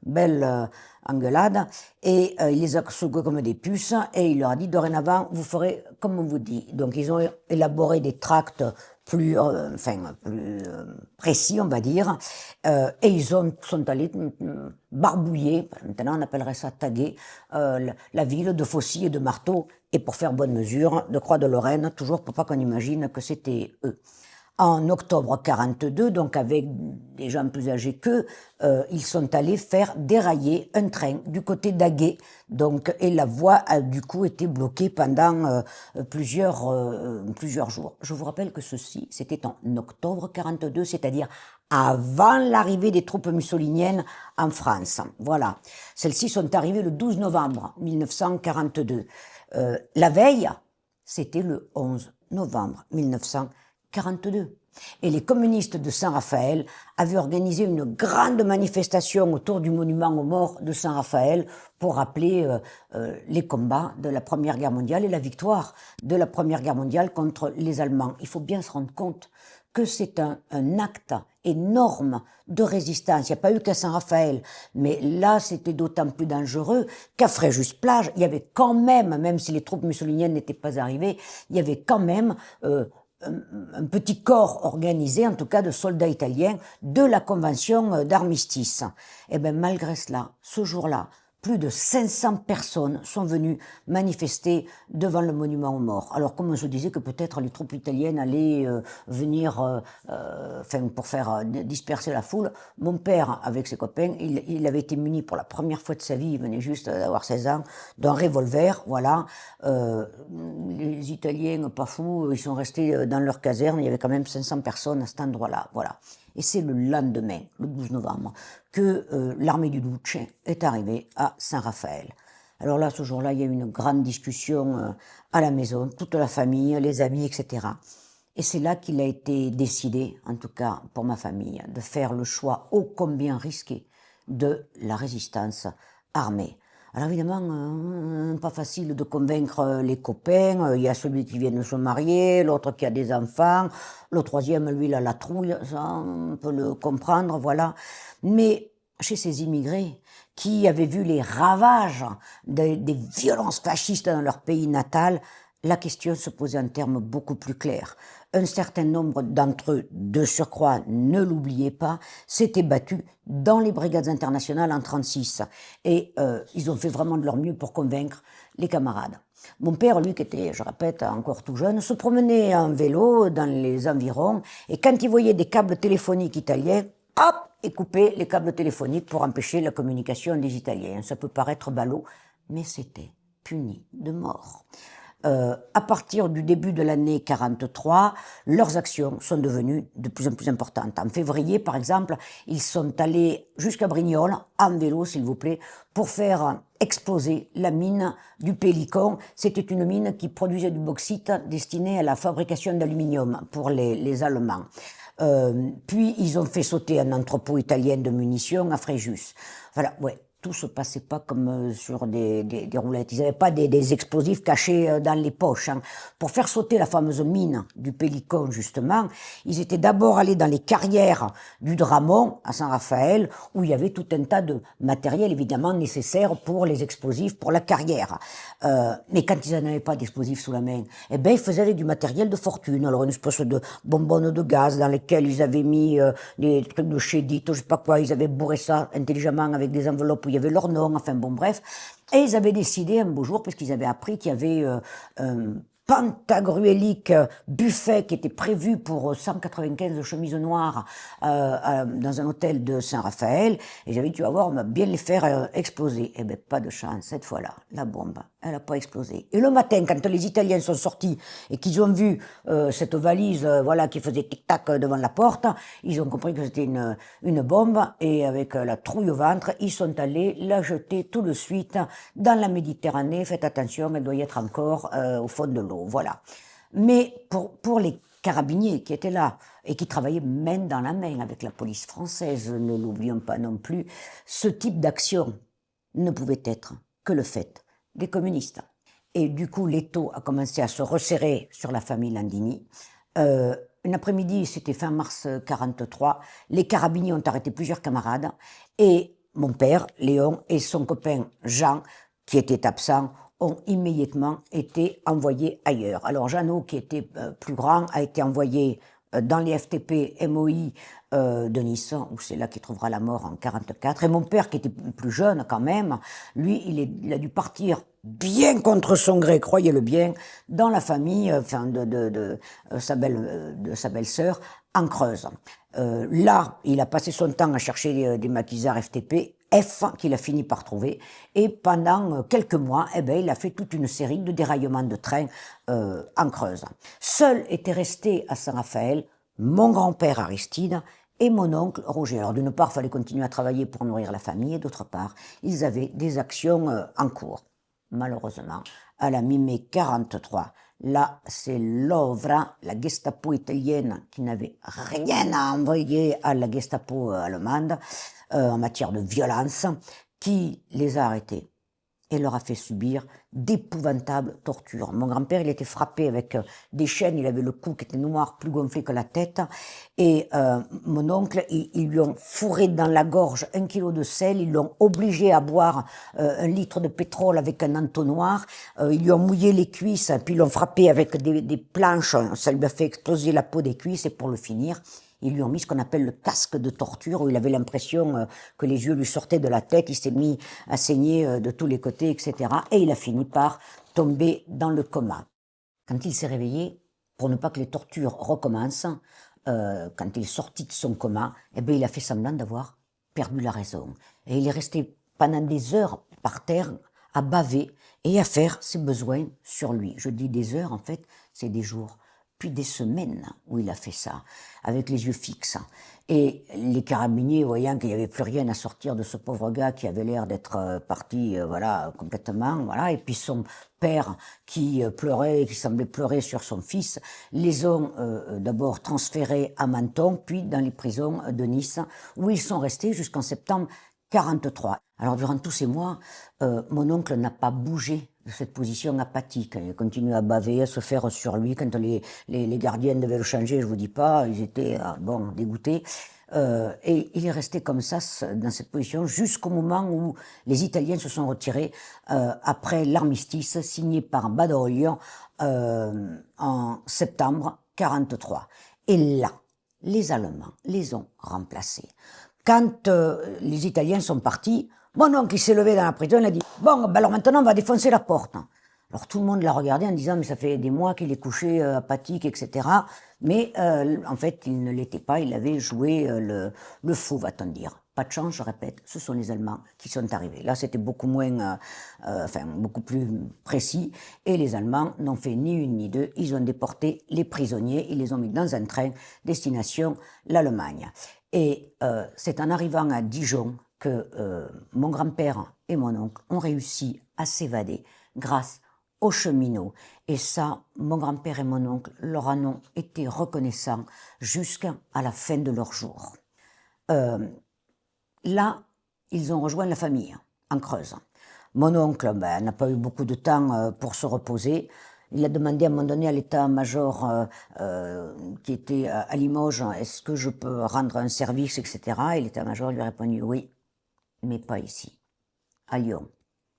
belle engueulade, et il les a secoués comme des puces, et il leur a dit, dorénavant, vous ferez comme on vous dit. Donc ils ont élaboré des tracts plus, plus précis, on va dire, et ils sont allés barbouiller, maintenant on appellerait ça taguer, la ville de faucilles et de marteaux, et pour faire bonne mesure, de Croix de Lorraine, toujours pour pas qu'on imagine que c'était eux. En octobre 42, donc avec des gens plus âgés qu'eux, ils sont allés faire dérailler un train du côté d'Aguet, donc, et la voie a du coup été bloquée pendant plusieurs jours. Je vous rappelle que ceci, c'était en octobre 42, c'est-à-dire avant l'arrivée des troupes mussoliniennes en France. Voilà. Celles-ci sont arrivées le 12 novembre 1942. La veille, c'était le 11 novembre 1942. Et les communistes de Saint-Raphaël avaient organisé une grande manifestation autour du monument aux morts de Saint-Raphaël pour rappeler les combats de la Première Guerre mondiale et la victoire de la Première Guerre mondiale contre les Allemands. Il faut bien se rendre compte que c'est un acte énorme de résistance. Il n'y a pas eu qu'à Saint-Raphaël, mais là, c'était d'autant plus dangereux qu'à Fréjus-Plage, il y avait quand même si les troupes mussoliniennes n'étaient pas arrivées, il y avait quand même un petit corps organisé, en tout cas de soldats italiens, de la convention d'armistice. Et bien malgré cela, ce jour-là, plus de 500 personnes sont venues manifester devant le monument aux morts. Alors comme on se disait que peut-être les troupes italiennes allaient venir pour faire disperser la foule, mon père, avec ses copains, il avait été muni pour la première fois de sa vie, il venait juste d'avoir 16 ans, d'un revolver, voilà. Les Italiens, pas fous, ils sont restés dans leur caserne, il y avait quand même 500 personnes à cet endroit-là, voilà. Et c'est le lendemain, le 12 novembre, que l'armée du Duce est arrivée à Saint-Raphaël. Alors là, ce jour-là, il y a eu une grande discussion à la maison, toute la famille, les amis, etc. Et c'est là qu'il a été décidé, en tout cas pour ma famille, de faire le choix ô combien risqué de la résistance armée. Alors évidemment, pas facile de convaincre les copains, il y a celui qui vient de se marier, l'autre qui a des enfants, le troisième, lui, il a la trouille, ça, on peut le comprendre, voilà. Mais chez ces immigrés qui avaient vu les ravages des violences fascistes dans leur pays natal, la question se posait en termes beaucoup plus clairs. Un certain nombre d'entre eux, de surcroît, ne l'oubliez pas, s'étaient battus dans les brigades internationales en 1936. Et ils ont fait vraiment de leur mieux pour convaincre les camarades. Mon père, lui, qui était, je répète, encore tout jeune, se promenait en vélo dans les environs, et quand il voyait des câbles téléphoniques italiens, hop, il coupait les câbles téléphoniques pour empêcher la communication des Italiens. Ça peut paraître ballot, mais c'était puni de mort. À partir du début de l'année 43, leurs actions sont devenues de plus en plus importantes. En février, par exemple, ils sont allés jusqu'à Brignoles, en vélo, s'il vous plaît, pour faire exploser la mine du Pélicon. C'était une mine qui produisait du bauxite destiné à la fabrication d'aluminium pour les Allemands. Puis, ils ont fait sauter un entrepôt italien de munitions à Fréjus. Voilà, ouais. Tout se passait pas comme sur des roulettes. Ils n'avaient pas des explosifs cachés dans les poches. Hein. Pour faire sauter la fameuse mine du Pélicon, justement, ils étaient d'abord allés dans les carrières du Dramont, à Saint-Raphaël, où il y avait tout un tas de matériel, évidemment, nécessaire pour les explosifs, pour la carrière. Mais quand ils n'avaient pas d'explosifs sous la main, eh ben, ils faisaient du matériel de fortune. Alors, une espèce de bonbonne de gaz dans lesquelles ils avaient mis des trucs de chédite, je sais pas quoi, ils avaient bourré ça intelligemment avec des enveloppes il y avait leur nom, enfin bon bref, et ils avaient décidé un beau jour, parce qu'ils avaient appris qu'il y avait un pantagruélique buffet qui était prévu pour 195 chemises noires dans un hôtel de Saint-Raphaël, et j'avais dit, tu vas voir, on va bien les faire exploser. Eh bien, pas de chance, cette fois-là, la bombe, elle n'a pas explosé. Et le matin, quand les Italiens sont sortis et qu'ils ont vu cette valise voilà, qui faisait tic-tac devant la porte, ils ont compris que c'était une bombe, et avec la trouille au ventre, ils sont allés la jeter tout de suite dans la Méditerranée. Faites attention, elle doit y être encore au fond de l'eau. Voilà. Mais pour les carabiniers qui étaient là et qui travaillaient main dans la main avec la police française, ne l'oublions pas non plus, ce type d'action ne pouvait être que le fait des communistes. Et du coup, l'étau a commencé à se resserrer sur la famille Landini. Une après-midi, c'était fin mars 43, les carabiniers ont arrêté plusieurs camarades et mon père, Léon, et son copain Jean, qui était absent, ont immédiatement été envoyés ailleurs. Alors Jeannot, qui était plus grand, a été envoyé dans les FTP MOI de Nice, où c'est là qu'il trouvera la mort en 44. Et mon père, qui était plus jeune quand même, lui, il a dû partir bien contre son gré, croyez-le bien, dans la famille de sa belle-sœur, en Creuse. Là, il a passé son temps à chercher des maquisards FTP, F, qu'il a fini par trouver, et pendant quelques mois, il a fait toute une série de déraillements de train en Creuse. Seul était resté à Saint-Raphaël mon grand-père Aristide et mon oncle Roger. Alors d'une part, il fallait continuer à travailler pour nourrir la famille, et d'autre part, ils avaient des actions en cours. Malheureusement, à la mi-mai 43, là, c'est l'OVRA, la Gestapo italienne, qui n'avait rien à envoyer à la Gestapo allemande en matière de violence, qui les a arrêtés et leur a fait subir d'épouvantables tortures. Mon grand-père, il était frappé avec des chaînes, il avait le cou qui était noir, plus gonflé que la tête, et mon oncle, ils lui ont fourré dans la gorge 1 kilo de sel, ils l'ont obligé à boire 1 litre de pétrole avec un entonnoir, ils lui ont mouillé les cuisses, puis ils l'ont frappé avec des planches, ça lui a fait exploser la peau des cuisses, et pour le finir, ils lui ont mis ce qu'on appelle le casque de torture, où il avait l'impression que les yeux lui sortaient de la tête, il s'est mis à saigner de tous les côtés, etc. Et il a fini par tomber dans le coma. Quand il s'est réveillé, pour ne pas que les tortures recommencent, quand il est sorti de son coma, il a fait semblant d'avoir perdu la raison. Et il est resté pendant des heures par terre à baver et à faire ses besoins sur lui. Je dis des heures, en fait, c'est des jours. Puis des semaines où il a fait ça, avec les yeux fixes. Et les carabiniers, voyant qu'il n'y avait plus rien à sortir de ce pauvre gars qui avait l'air d'être parti, complètement, voilà. Et puis son père qui pleurait, qui semblait pleurer sur son fils, les ont d'abord transférés à Menton, puis dans les prisons de Nice, où ils sont restés jusqu'en septembre 43. Alors durant tous ces mois, mon oncle n'a pas bougé de cette position apathique. Il a continué à baver, à se faire sur lui. Quand les gardiens devaient le changer, je vous dis pas, ils étaient dégoûtés. Et il est resté comme ça, dans cette position, jusqu'au moment où les Italiens se sont retirés après l'armistice signé par Badoglio en septembre 43. Et là, les Allemands les ont remplacés. Quand les Italiens sont partis, mon oncle, il s'est levé dans la prison, il a dit « Bon, alors maintenant, on va défoncer la porte. » Alors tout le monde l'a regardé en disant « Mais ça fait des mois qu'il est couché, apathique, etc. » Mais en fait, il ne l'était pas, il avait joué le fou, va-t-on dire. Pas de chance, je répète, ce sont les Allemands qui sont arrivés. Là, c'était beaucoup moins, beaucoup plus précis. Et les Allemands n'ont fait ni une ni deux. Ils ont déporté les prisonniers, ils les ont mis dans un train, destination l'Allemagne. Et c'est en arrivant à Dijon que mon grand-père et mon oncle ont réussi à s'évader grâce aux cheminots. Et ça, mon grand-père et mon oncle leur en ont été reconnaissants jusqu'à la fin de leur jour. Là, ils ont rejoint la famille, en Creuse. Mon oncle n'a pas eu beaucoup de temps pour se reposer. Il a demandé à un moment donné à l'état-major qui était à Limoges, est-ce que je peux rendre un service, etc. Et l'état-major lui a répondu oui, mais pas ici, à Lyon.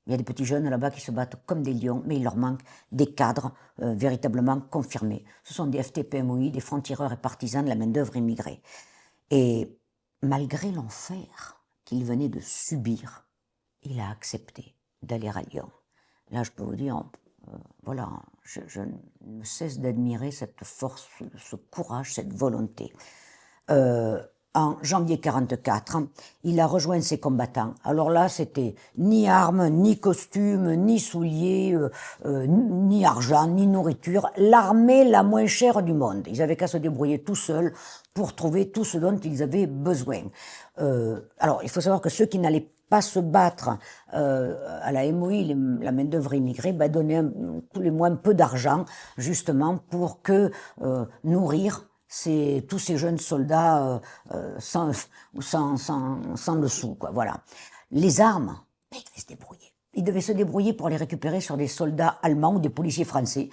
Il y a des petits jeunes là-bas qui se battent comme des lions, mais il leur manque des cadres véritablement confirmés. Ce sont des FTP-MOI, des francs-tireurs et partisans de la main-d'œuvre immigrée. Et malgré l'enfer qu'il venait de subir, il a accepté d'aller à Lyon. Là, je peux vous dire, voilà, je ne cesse d'admirer cette force, ce courage, cette volonté. En janvier 44, il a rejoint ses combattants. Alors là, c'était ni armes, ni costumes, ni souliers, ni argent, ni nourriture. L'armée la moins chère du monde. Ils avaient qu'à se débrouiller tout seuls pour trouver tout ce dont ils avaient besoin. Alors, il faut savoir que ceux qui n'allaient pas se battre à la MOI, la main-d'œuvre immigrée, donnaient tous les mois un peu d'argent, justement, pour que nourrir tous ces jeunes soldats sans le sou, quoi, voilà. Les armes, ils devaient se débrouiller. Ils devaient se débrouiller pour les récupérer sur des soldats allemands ou des policiers français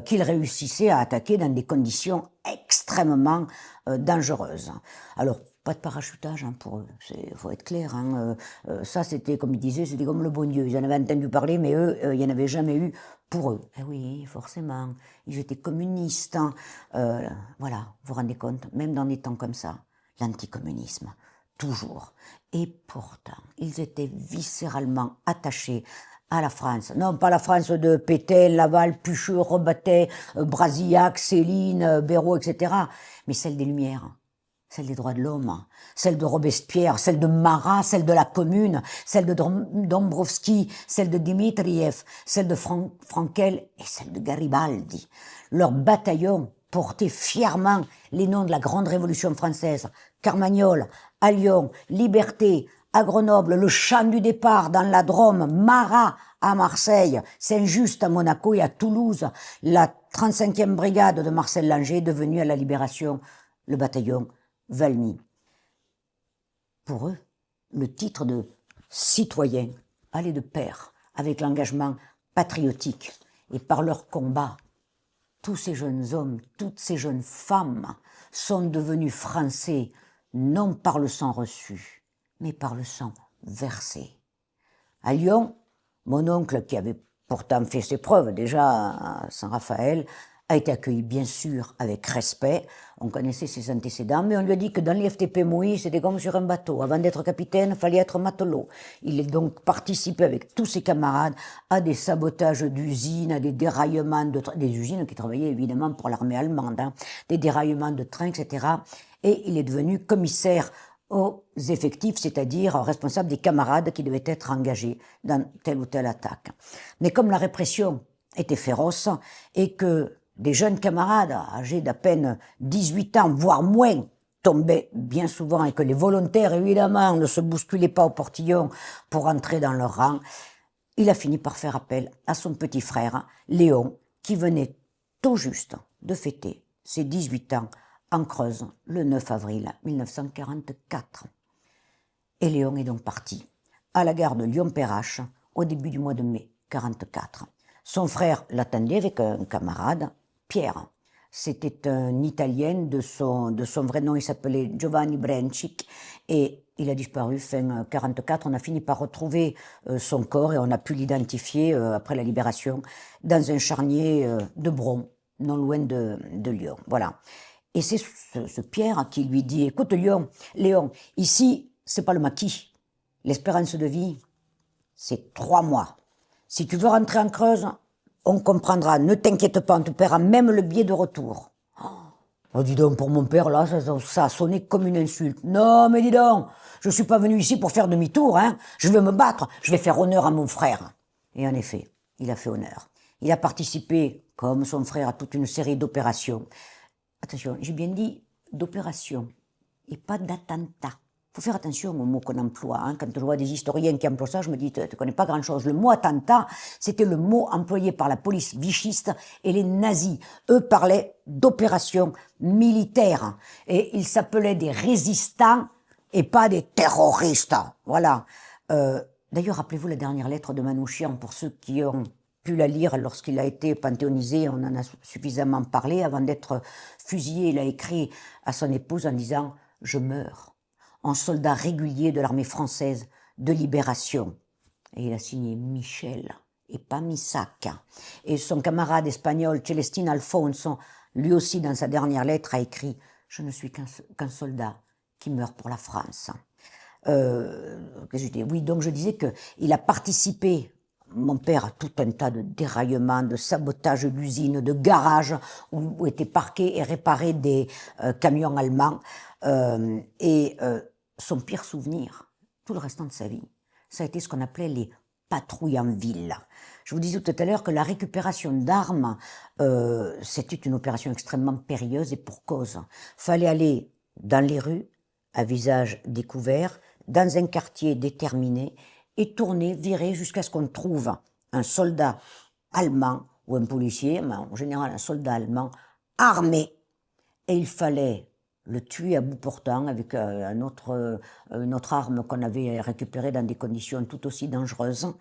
qu'ils réussissaient à attaquer dans des conditions extrêmement dangereuses. Alors, pas de parachutage hein, pour eux, il faut être clair. Hein. Ça, c'était, comme ils disaient, c'était comme le bon Dieu. Ils en avaient entendu parler, mais eux, il n'y en avait jamais eu pour eux. Eh oui, forcément, ils étaient communistes. Hein. Voilà, vous vous rendez compte, même dans des temps comme ça, l'anticommunisme, toujours. Et pourtant, ils étaient viscéralement attachés à la France. Non, pas la France de Pétain, Laval, Pucheux, Robatet, Brasillac, Céline, Béraud, etc., mais celle des Lumières. Celle des droits de l'homme, celle de Robespierre, celle de Marat, celle de la Commune, celle de Dombrowski, celle de Dmitriev, celle de Frankel et celle de Garibaldi. Leur bataillon portait fièrement les noms de la grande révolution française. Carmagnole, à Lyon, Liberté, à Grenoble, le champ du départ dans la Drôme, Marat à Marseille, Saint-Just à Monaco et à Toulouse, la 35e brigade de Marcel Langer devenue à la Libération le bataillon Valmy. Pour eux, le titre de citoyen allait de pair avec l'engagement patriotique. Et par leur combat, tous ces jeunes hommes, toutes ces jeunes femmes sont devenus français, non par le sang reçu, mais par le sang versé. À Lyon, mon oncle, qui avait pourtant fait ses preuves déjà à Saint-Raphaël, a été accueilli bien sûr avec respect. On connaissait ses antécédents, mais on lui a dit que dans l'IFTP Mouilly, c'était comme sur un bateau. Avant d'être capitaine, il fallait être matelot. Il a donc participé avec tous ses camarades à des sabotages d'usines, à des déraillements des usines qui travaillaient évidemment pour l'armée allemande, hein, des déraillements de trains, etc. Et il est devenu commissaire aux effectifs, c'est-à-dire responsable des camarades qui devaient être engagés dans telle ou telle attaque. Mais comme la répression était féroce et que des jeunes camarades âgés d'à peine 18 ans, voire moins, tombaient bien souvent et que les volontaires, évidemment, ne se bousculaient pas au portillon pour entrer dans leur rang, il a fini par faire appel à son petit frère, Léon, qui venait tout juste de fêter ses 18 ans en Creuse le 9 avril 1944. Et Léon est donc parti à la gare de Lyon-Perrache au début du mois de mai 1944. Son frère l'attendait avec un camarade, Pierre. C'était un Italien, de son vrai nom, il s'appelait Giovanni Brencic, et il a disparu fin 1944. On a fini par retrouver son corps et on a pu l'identifier après la libération dans un charnier de Bron, non loin de Lyon. Voilà. Et c'est ce Pierre qui lui dit « Écoute Léon, ici, c'est pas le maquis. L'espérance de vie, c'est 3 mois. Si tu veux rentrer en Creuse, on comprendra. Ne t'inquiète pas, on te paiera même le billet de retour. » Oh, dis donc, pour mon père, là, ça a sonné comme une insulte. Non, mais dis donc, je suis pas venu ici pour faire demi-tour, hein. Je vais me battre, je vais faire honneur à mon frère. Et en effet, il a fait honneur. Il a participé, comme son frère, à toute une série d'opérations. Attention, j'ai bien dit d'opérations et pas d'attentats. Il faut faire attention aux mots qu'on emploie. Hein. Quand je vois des historiens qui emploient ça, je me dis, tu ne connais pas grand-chose. Le mot attentat, c'était le mot employé par la police vichiste et les nazis. Eux parlaient d'opérations militaires. Et ils s'appelaient des résistants et pas des terroristes. Voilà. D'ailleurs, rappelez-vous la dernière lettre de Manouchian, pour ceux qui ont pu la lire lorsqu'il a été panthéonisé, on en a suffisamment parlé. Avant d'être fusillé, il a écrit à son épouse en disant « Je meurs en soldat régulier de l'armée française de libération ». Et il a signé Michel et pas Missac. Et son camarade espagnol Celestine Alfonso, lui aussi dans sa dernière lettre, a écrit « Je ne suis qu'un soldat qui meurt pour la France ». Oui, donc je disais qu'il a participé, mon père, à tout un tas de déraillements, de sabotage d'usines, de garages où étaient parqués et réparés des camions allemands. Son pire souvenir, tout le restant de sa vie, ça a été ce qu'on appelait les patrouilles en ville. Je vous disais tout à l'heure que la récupération d'armes, c'était une opération extrêmement périlleuse et pour cause. Fallait aller dans les rues, à visage découvert, dans un quartier déterminé, et tourner, virer jusqu'à ce qu'on trouve un soldat allemand ou un policier, mais en général un soldat allemand, armé. Et il fallait le tuer à bout portant avec une autre arme qu'on avait récupérée dans des conditions tout aussi dangereuses.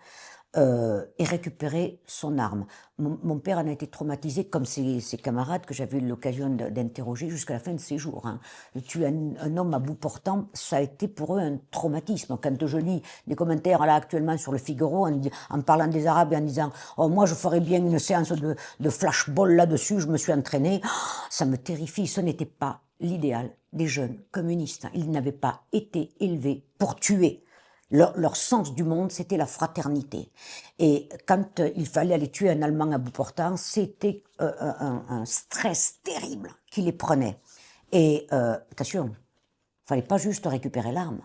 et récupérer son arme. Mon père en a été traumatisé, comme ses camarades que j'avais eu l'occasion d'interroger jusqu'à la fin de ses jours. Hein. Tuer un homme à bout portant, ça a été pour eux un traumatisme. Quand je lis des commentaires là actuellement sur le Figaro en parlant des Arabes et en disant « Oh, moi je ferais bien une séance de flashball là-dessus, je me suis entraîné », ça me terrifie. Ce n'était pas l'idéal des jeunes communistes. Ils n'avaient pas été élevés pour tuer. Leur sens du monde, c'était la fraternité. Et quand il fallait aller tuer un Allemand à bout portant, c'était un stress terrible qui les prenait. Et attention, fallait pas juste récupérer l'arme,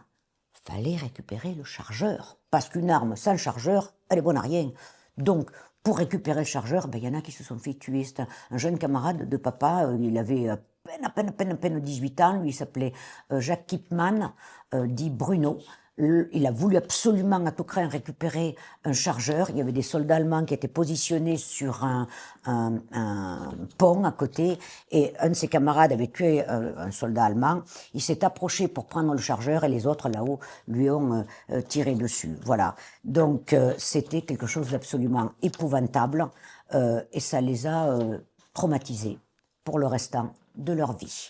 fallait récupérer le chargeur. Parce qu'une arme sans chargeur, elle est bonne à rien. Donc, pour récupérer le chargeur, ben, y en a qui se sont fait tuer. C'est un jeune camarade de papa, il avait à peine 18 ans, lui il s'appelait Jacques Kipman, dit Bruno. Il a voulu absolument à tout craint récupérer un chargeur. Il y avait des soldats allemands qui étaient positionnés sur un pont à côté et un de ses camarades avait tué un soldat allemand. Il s'est approché pour prendre le chargeur et les autres là-haut lui ont tiré dessus. Voilà. Donc c'était quelque chose d'absolument épouvantable et ça les a traumatisés pour le restant de leur vie.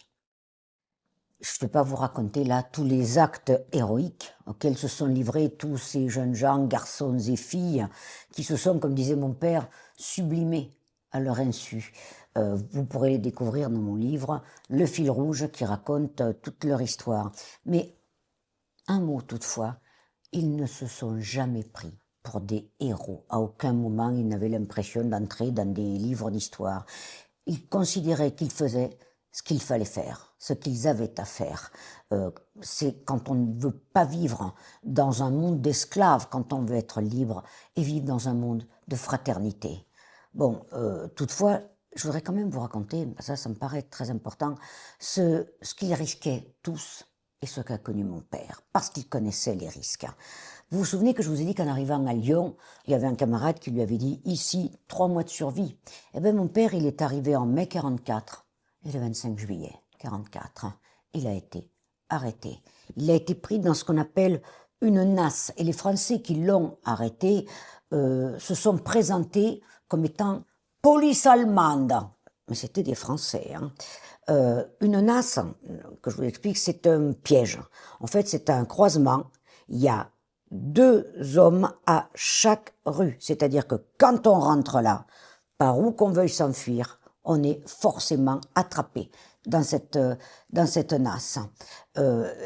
Je ne vais pas vous raconter là tous les actes héroïques auxquels se sont livrés tous ces jeunes gens, garçons et filles, qui se sont, comme disait mon père, sublimés à leur insu. Vous pourrez les découvrir dans mon livre, Le fil rouge, qui raconte toute leur histoire. Mais un mot toutefois, ils ne se sont jamais pris pour des héros. À aucun moment, ils n'avaient l'impression d'entrer dans des livres d'histoire. Ils considéraient qu'ils faisaient ce qu'il fallait faire, ce qu'ils avaient à faire. C'est quand on ne veut pas vivre dans un monde d'esclaves, quand on veut être libre et vivre dans un monde de fraternité. Bon, toutefois, je voudrais quand même vous raconter, ça me paraît très important, ce qu'ils risquaient tous et ce qu'a connu mon père, parce qu'il connaissait les risques. Vous vous souvenez que je vous ai dit qu'en arrivant à Lyon, il y avait un camarade qui lui avait dit « Ici, 3 mois de survie ». Eh bien, mon père, il est arrivé en mai 44. Et le 25 juillet 44, il a été arrêté. Il a été pris dans ce qu'on appelle une nasse. Et les Français qui l'ont arrêté se sont présentés comme étant police allemande. Mais c'était des Français. Hein. Une nasse, que je vous explique, c'est un piège. En fait, c'est un croisement. Il y a 2 hommes à chaque rue. C'est-à-dire que quand on rentre là, par où qu'on veuille s'enfuir, on est forcément attrapé dans cette nasse.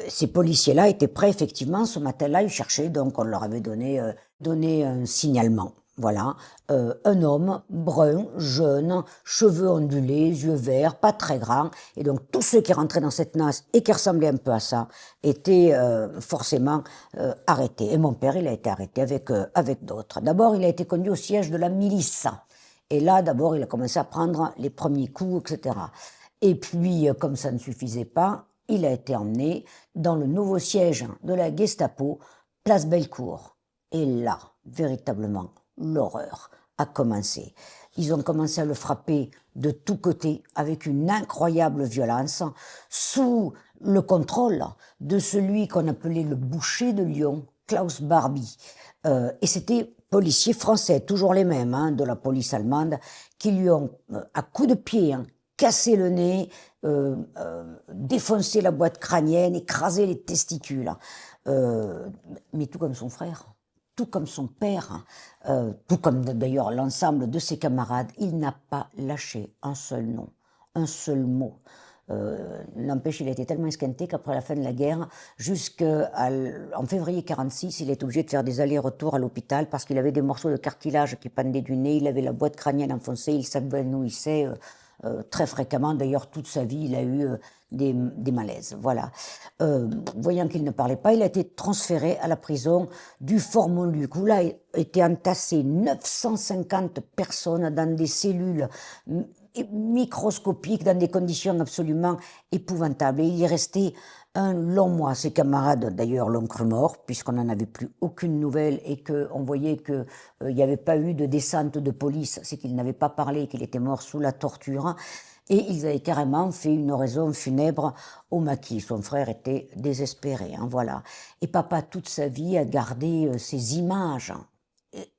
Ces policiers-là étaient prêts, effectivement, ce matin-là, ils cherchaient, donc on leur avait donné un signalement. Voilà, un homme brun, jeune, cheveux ondulés, yeux verts, pas très grands, et donc tous ceux qui rentraient dans cette nasse et qui ressemblaient un peu à ça étaient forcément arrêtés. Et mon père, il a été arrêté avec d'autres. D'abord, il a été conduit au siège de la milice. Et là, d'abord, il a commencé à prendre les premiers coups, etc. Et puis, comme ça ne suffisait pas, il a été emmené dans le nouveau siège de la Gestapo, place Bellecour. Et là, véritablement, l'horreur a commencé. Ils ont commencé à le frapper de tous côtés avec une incroyable violence, sous le contrôle de celui qu'on appelait le boucher de Lyon, Klaus Barbie. Et c'était policiers français, toujours les mêmes, hein, de la police allemande, qui lui ont, à coups de pied, cassé le nez, défoncé la boîte crânienne, écrasé les testicules. Mais tout comme son frère, tout comme son père, tout comme d'ailleurs l'ensemble de ses camarades, il n'a pas lâché un seul nom, un seul mot. N'empêche, il a été tellement esquinté qu'après la fin de la guerre, jusqu'en février 46, il est obligé de faire des allers-retours à l'hôpital parce qu'il avait des morceaux de cartilage qui pendaient du nez, il avait la boîte crânienne enfoncée, il s'évanouissait très fréquemment. D'ailleurs, toute sa vie, il a eu des malaises. Voilà. Voyant qu'il ne parlait pas, il a été transféré à la prison du Fort Montluc, où là étaient entassées 950 personnes dans des cellules microscopiques, dans des conditions absolument épouvantables. Et il y est resté un long mois. Ses camarades, d'ailleurs, l'ont cru mort, puisqu'on n'en avait plus aucune nouvelle et qu'on voyait qu'il n'y avait pas eu de descente de police, c'est qu'il n'avait pas parlé, qu'il était mort sous la torture. Et ils avaient carrément fait une oraison funèbre au maquis. Son frère était désespéré, hein, voilà. Et papa, toute sa vie, a gardé ces images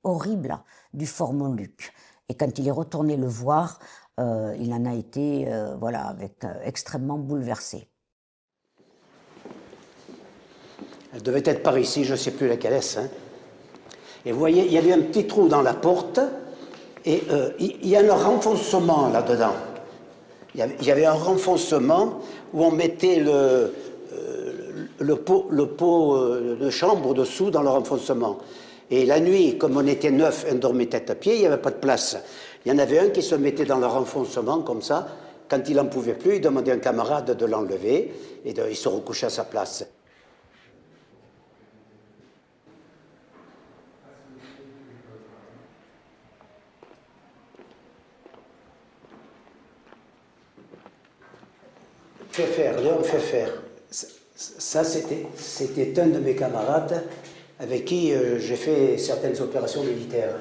horrible du fort Montluc. Et quand il est retourné le voir, il en a été voilà, extrêmement bouleversé. Elle devait être par ici, je ne sais plus laquelle est-ce. Hein. Et vous voyez, il y avait un petit trou dans la porte, et il y a un renfoncement là-dedans. Il y avait un renfoncement où on mettait le pot de chambre dessous dans le renfoncement. Et la nuit, comme on était 9, on dormait tête à pied, il n'y avait pas de place. Il y en avait un qui se mettait dans le renfoncement comme ça. Quand il n'en pouvait plus, il demandait à un camarade de l'enlever et il se recouchait à sa place. Léon Pfeffer. Ça, c'était un de mes camarades avec qui j'ai fait certaines opérations militaires.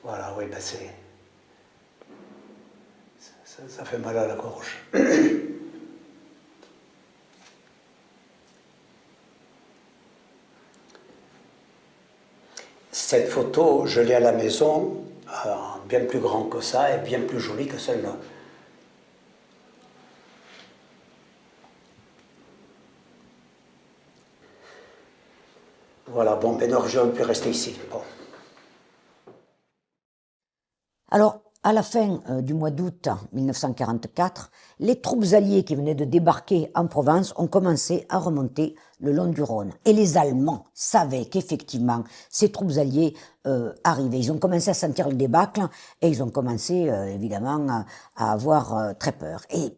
Voilà, oui, ben ça fait mal à la gorge. Cette photo, je l'ai à la maison, bien plus grand que ça et bien plus jolie que celle-là. Voilà, bon, ben non, j'aurais pu rester ici. Bon. Alors, à la fin du mois d'août 1944, les troupes alliées qui venaient de débarquer en Provence ont commencé à remonter le long du Rhône. Et les Allemands savaient qu'effectivement, ces troupes alliées arrivaient. Ils ont commencé à sentir le débâcle et ils ont commencé, évidemment, à avoir très peur. Et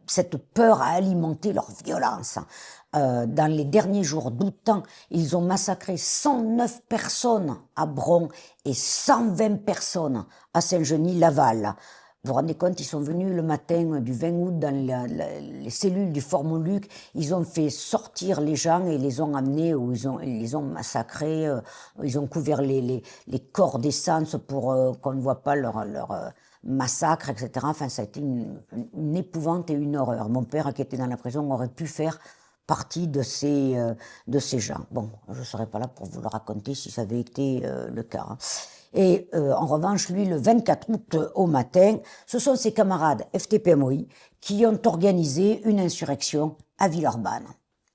cette peur a alimenté leur violence. Dans les derniers jours d'août, ils ont massacré 109 personnes à Bron et 120 personnes à Saint-Genis-Laval. Vous vous rendez compte, ils sont venus le matin du 20 août dans les cellules du Fort Montluc, ils ont fait sortir les gens et les ont amenés, ou ils les ont massacrés, ils ont couvert les corps d'essence pour qu'on ne voit pas leur massacre, etc. Enfin, ça a été une épouvante et une horreur. Mon père, qui était dans la prison, aurait pu faire partie de ces gens. Bon, je ne serais pas là pour vous le raconter si ça avait été le cas. Hein. Et en revanche, lui, le 24 août au matin, ce sont ses camarades FTP-MOI qui ont organisé une insurrection à Villeurbanne.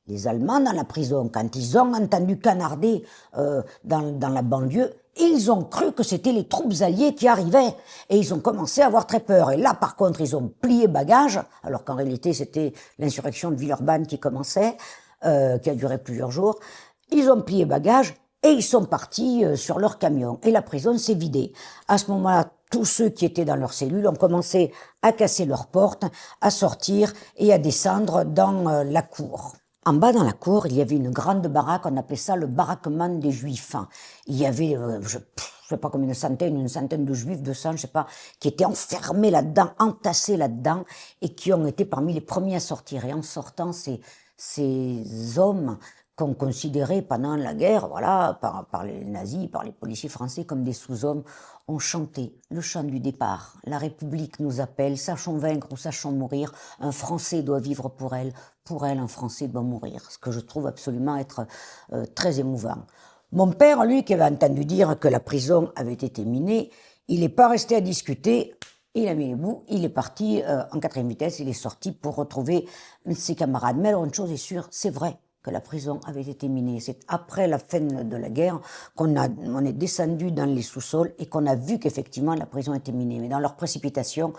Les Allemands dans la prison, quand ils ont entendu canarder dans la banlieue, ils ont cru que c'était les troupes alliées qui arrivaient et ils ont commencé à avoir très peur. Et là, par contre, ils ont plié bagage, alors qu'en réalité, c'était l'insurrection de Villeurbanne qui commençait, qui a duré plusieurs jours. Ils ont plié bagage et ils sont partis sur leur camion. Et la prison s'est vidée. À ce moment-là, tous ceux qui étaient dans leurs cellules ont commencé à casser leurs portes, à sortir et à descendre dans la cour. En bas dans la cour, il y avait une grande baraque, on appelait ça le baraquement des Juifs. Il y avait, je sais pas combien, une centaine de Juifs, 200, je sais pas, qui étaient enfermés là-dedans, entassés là-dedans, et qui ont été parmi les premiers à sortir. Et en sortant, ces hommes qu'on considérait pendant la guerre, voilà, par les nazis, par les policiers français comme des sous-hommes, ont chanté le chant du départ. La République nous appelle, sachons vaincre ou sachons mourir, un Français doit vivre pour elle, un Français doit mourir. Ce que je trouve absolument être très émouvant. Mon père, lui, qui avait entendu dire que la prison avait été minée, il n'est pas resté à discuter, il a mis les bouts, il est parti en 4e vitesse, il est sorti pour retrouver ses camarades. Mais alors, une chose est sûre, c'est vrai que la prison avait été minée. C'est après la fin de la guerre qu'on est descendu dans les sous-sols et qu'on a vu qu'effectivement la prison était minée. Mais dans leur précipitation,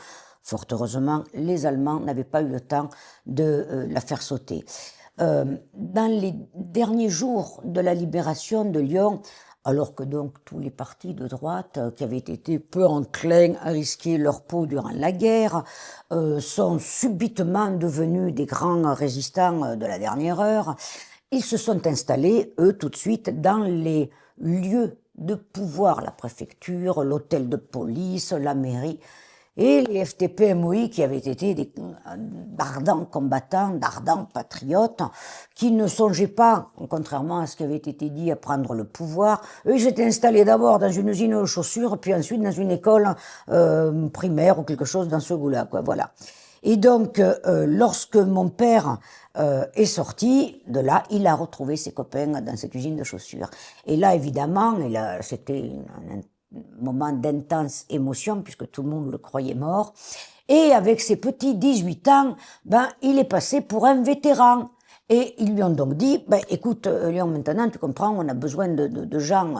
fort heureusement, les Allemands n'avaient pas eu le temps de la faire sauter. Dans les derniers jours de la libération de Lyon, alors que donc tous les partis de droite qui avaient été peu enclins à risquer leur peau durant la guerre sont subitement devenus des grands résistants de la dernière heure. Ils se sont installés, eux, tout de suite, dans les lieux de pouvoir, la préfecture, l'hôtel de police, la mairie. Et les FTP-MOI, qui avaient été d'ardents combattants, d'ardents patriotes, qui ne songeaient pas, contrairement à ce qui avait été dit, à prendre le pouvoir. Eux, ils étaient installés d'abord dans une usine de chaussures, puis ensuite dans une école primaire ou quelque chose dans ce goût-là, quoi. Voilà. Et donc, lorsque mon père est sorti de là, il a retrouvé ses copains dans cette usine de chaussures. Et là, évidemment, c'était un moment d'intense émotion, puisque tout le monde le croyait mort. Et avec ses petits 18 ans, il est passé pour un vétéran. Et ils lui ont donc dit, écoute, Léon, maintenant, tu comprends, on a besoin de gens,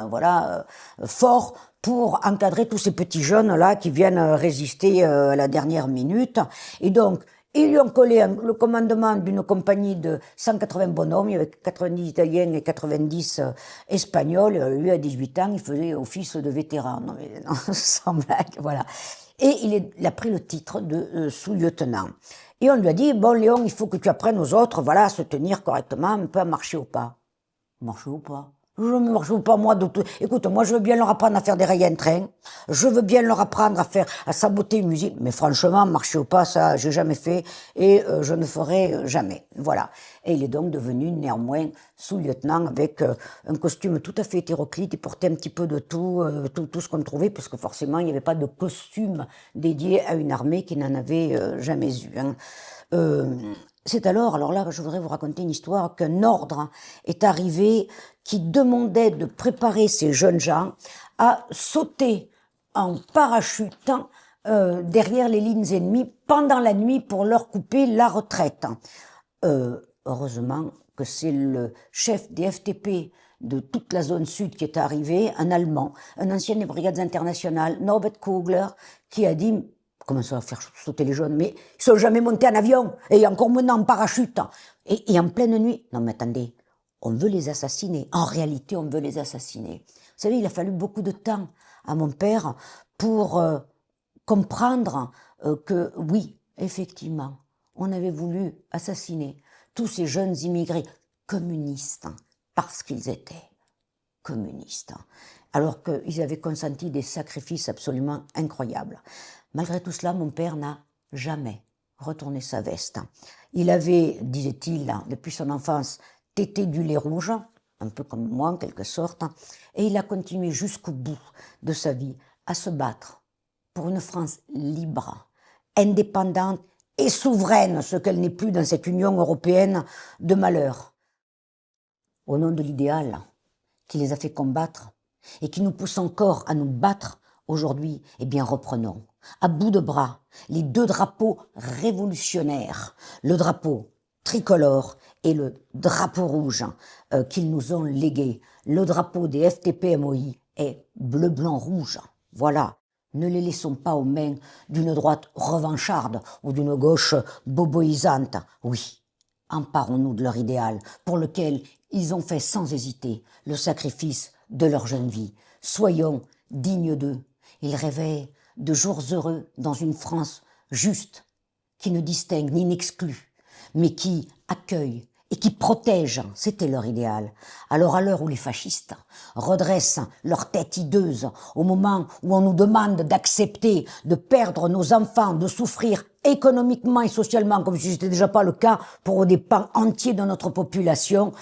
forts pour encadrer tous ces petits jeunes-là qui viennent résister à la dernière minute. Et donc, ils lui ont collé le commandement d'une compagnie de 180 bonhommes, il y avait 90 Italiens et 90 Espagnols. Lui, à 18 ans, il faisait office de vétéran. Non, mais non, sans blague, voilà. Et il a pris le titre de sous-lieutenant. Et on lui a dit, bon Léon, il faut que tu apprennes aux autres, voilà, à se tenir correctement, un peu à marcher au pas. Marcher au pas? Je ne marche pas, moi, écoute, moi, je veux bien leur apprendre à faire des rails en train. Je veux bien leur apprendre à saboter une musique. Mais franchement, marcher au pas, ça, j'ai jamais fait et je ne ferai jamais. Voilà. Et il est donc devenu, néanmoins, sous-lieutenant avec un costume tout à fait hétéroclite. Il portait un petit peu de tout ce qu'on trouvait, parce que forcément, il n'y avait pas de costume dédié à une armée qui n'en avait jamais eu. Hein. C'est alors là, je voudrais vous raconter une histoire, qu'un ordre est arrivé qui demandait de préparer ces jeunes gens à sauter en parachutant derrière les lignes ennemies pendant la nuit pour leur couper la retraite. Heureusement que c'est le chef des FTP de toute la zone sud qui est arrivé, un Allemand, un ancien des brigades internationales, Norbert Kugler, qui a dit... Comment ça va faire sauter les jeunes? Mais ils sont jamais montés en avion, et encore moins en parachute. Et en pleine nuit. Non mais attendez, on veut les assassiner. En réalité, on veut les assassiner. Vous savez, il a fallu beaucoup de temps à mon père pour comprendre que oui, effectivement, on avait voulu assassiner tous ces jeunes immigrés communistes, parce qu'ils étaient communistes, alors qu'ils avaient consenti des sacrifices absolument incroyables. Malgré tout cela, mon père n'a jamais retourné sa veste. Il avait, disait-il, depuis son enfance, tété du lait rouge, un peu comme moi en quelque sorte, et il a continué jusqu'au bout de sa vie à se battre pour une France libre, indépendante et souveraine, ce qu'elle n'est plus dans cette Union européenne de malheur. Au nom de l'idéal qui les a fait combattre et qui nous pousse encore à nous battre aujourd'hui, eh bien reprenons à bout de bras les deux drapeaux révolutionnaires, le drapeau tricolore et le drapeau rouge qu'ils nous ont légués. Le drapeau des FTP-MOI est bleu-blanc-rouge. Voilà. Ne les laissons pas aux mains d'une droite revancharde ou d'une gauche boboisante. Oui, emparons-nous de leur idéal pour lequel ils ont fait sans hésiter le sacrifice de leur jeune vie. Soyons dignes d'eux. Ils rêvaient de jours heureux dans une France juste, qui ne distingue ni n'exclut, mais qui accueille et qui protège, c'était leur idéal. Alors à l'heure où les fascistes redressent leur tête hideuse, au moment où on nous demande d'accepter de perdre nos enfants, de souffrir économiquement et socialement, comme si ce n'était déjà pas le cas pour des pans entiers de notre population,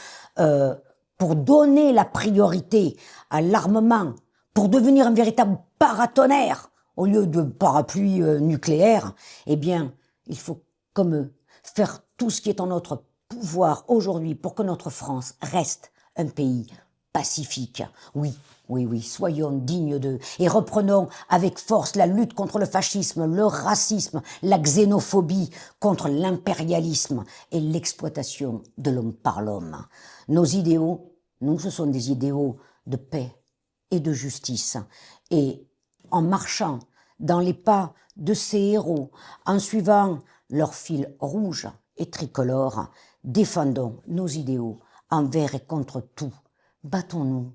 pour donner la priorité à l'armement, pour devenir un véritable paratonnerre, au lieu de parapluie nucléaire, eh bien, il faut, comme eux, faire tout ce qui est en notre pouvoir aujourd'hui pour que notre France reste un pays pacifique. Oui, oui, oui, soyons dignes d'eux et reprenons avec force la lutte contre le fascisme, le racisme, la xénophobie, contre l'impérialisme et l'exploitation de l'homme par l'homme. Nos idéaux, nous, ce sont des idéaux de paix et de justice. Et en marchant dans les pas de ces héros, en suivant leur fil rouge et tricolore, défendons nos idéaux envers et contre tout. Battons-nous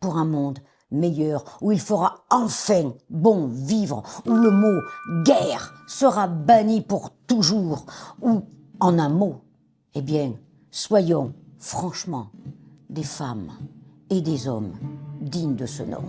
pour un monde meilleur, où il fera enfin bon vivre, où le mot guerre sera banni pour toujours, où, en un mot, eh bien, soyons franchement des femmes et des hommes dignes de ce nom.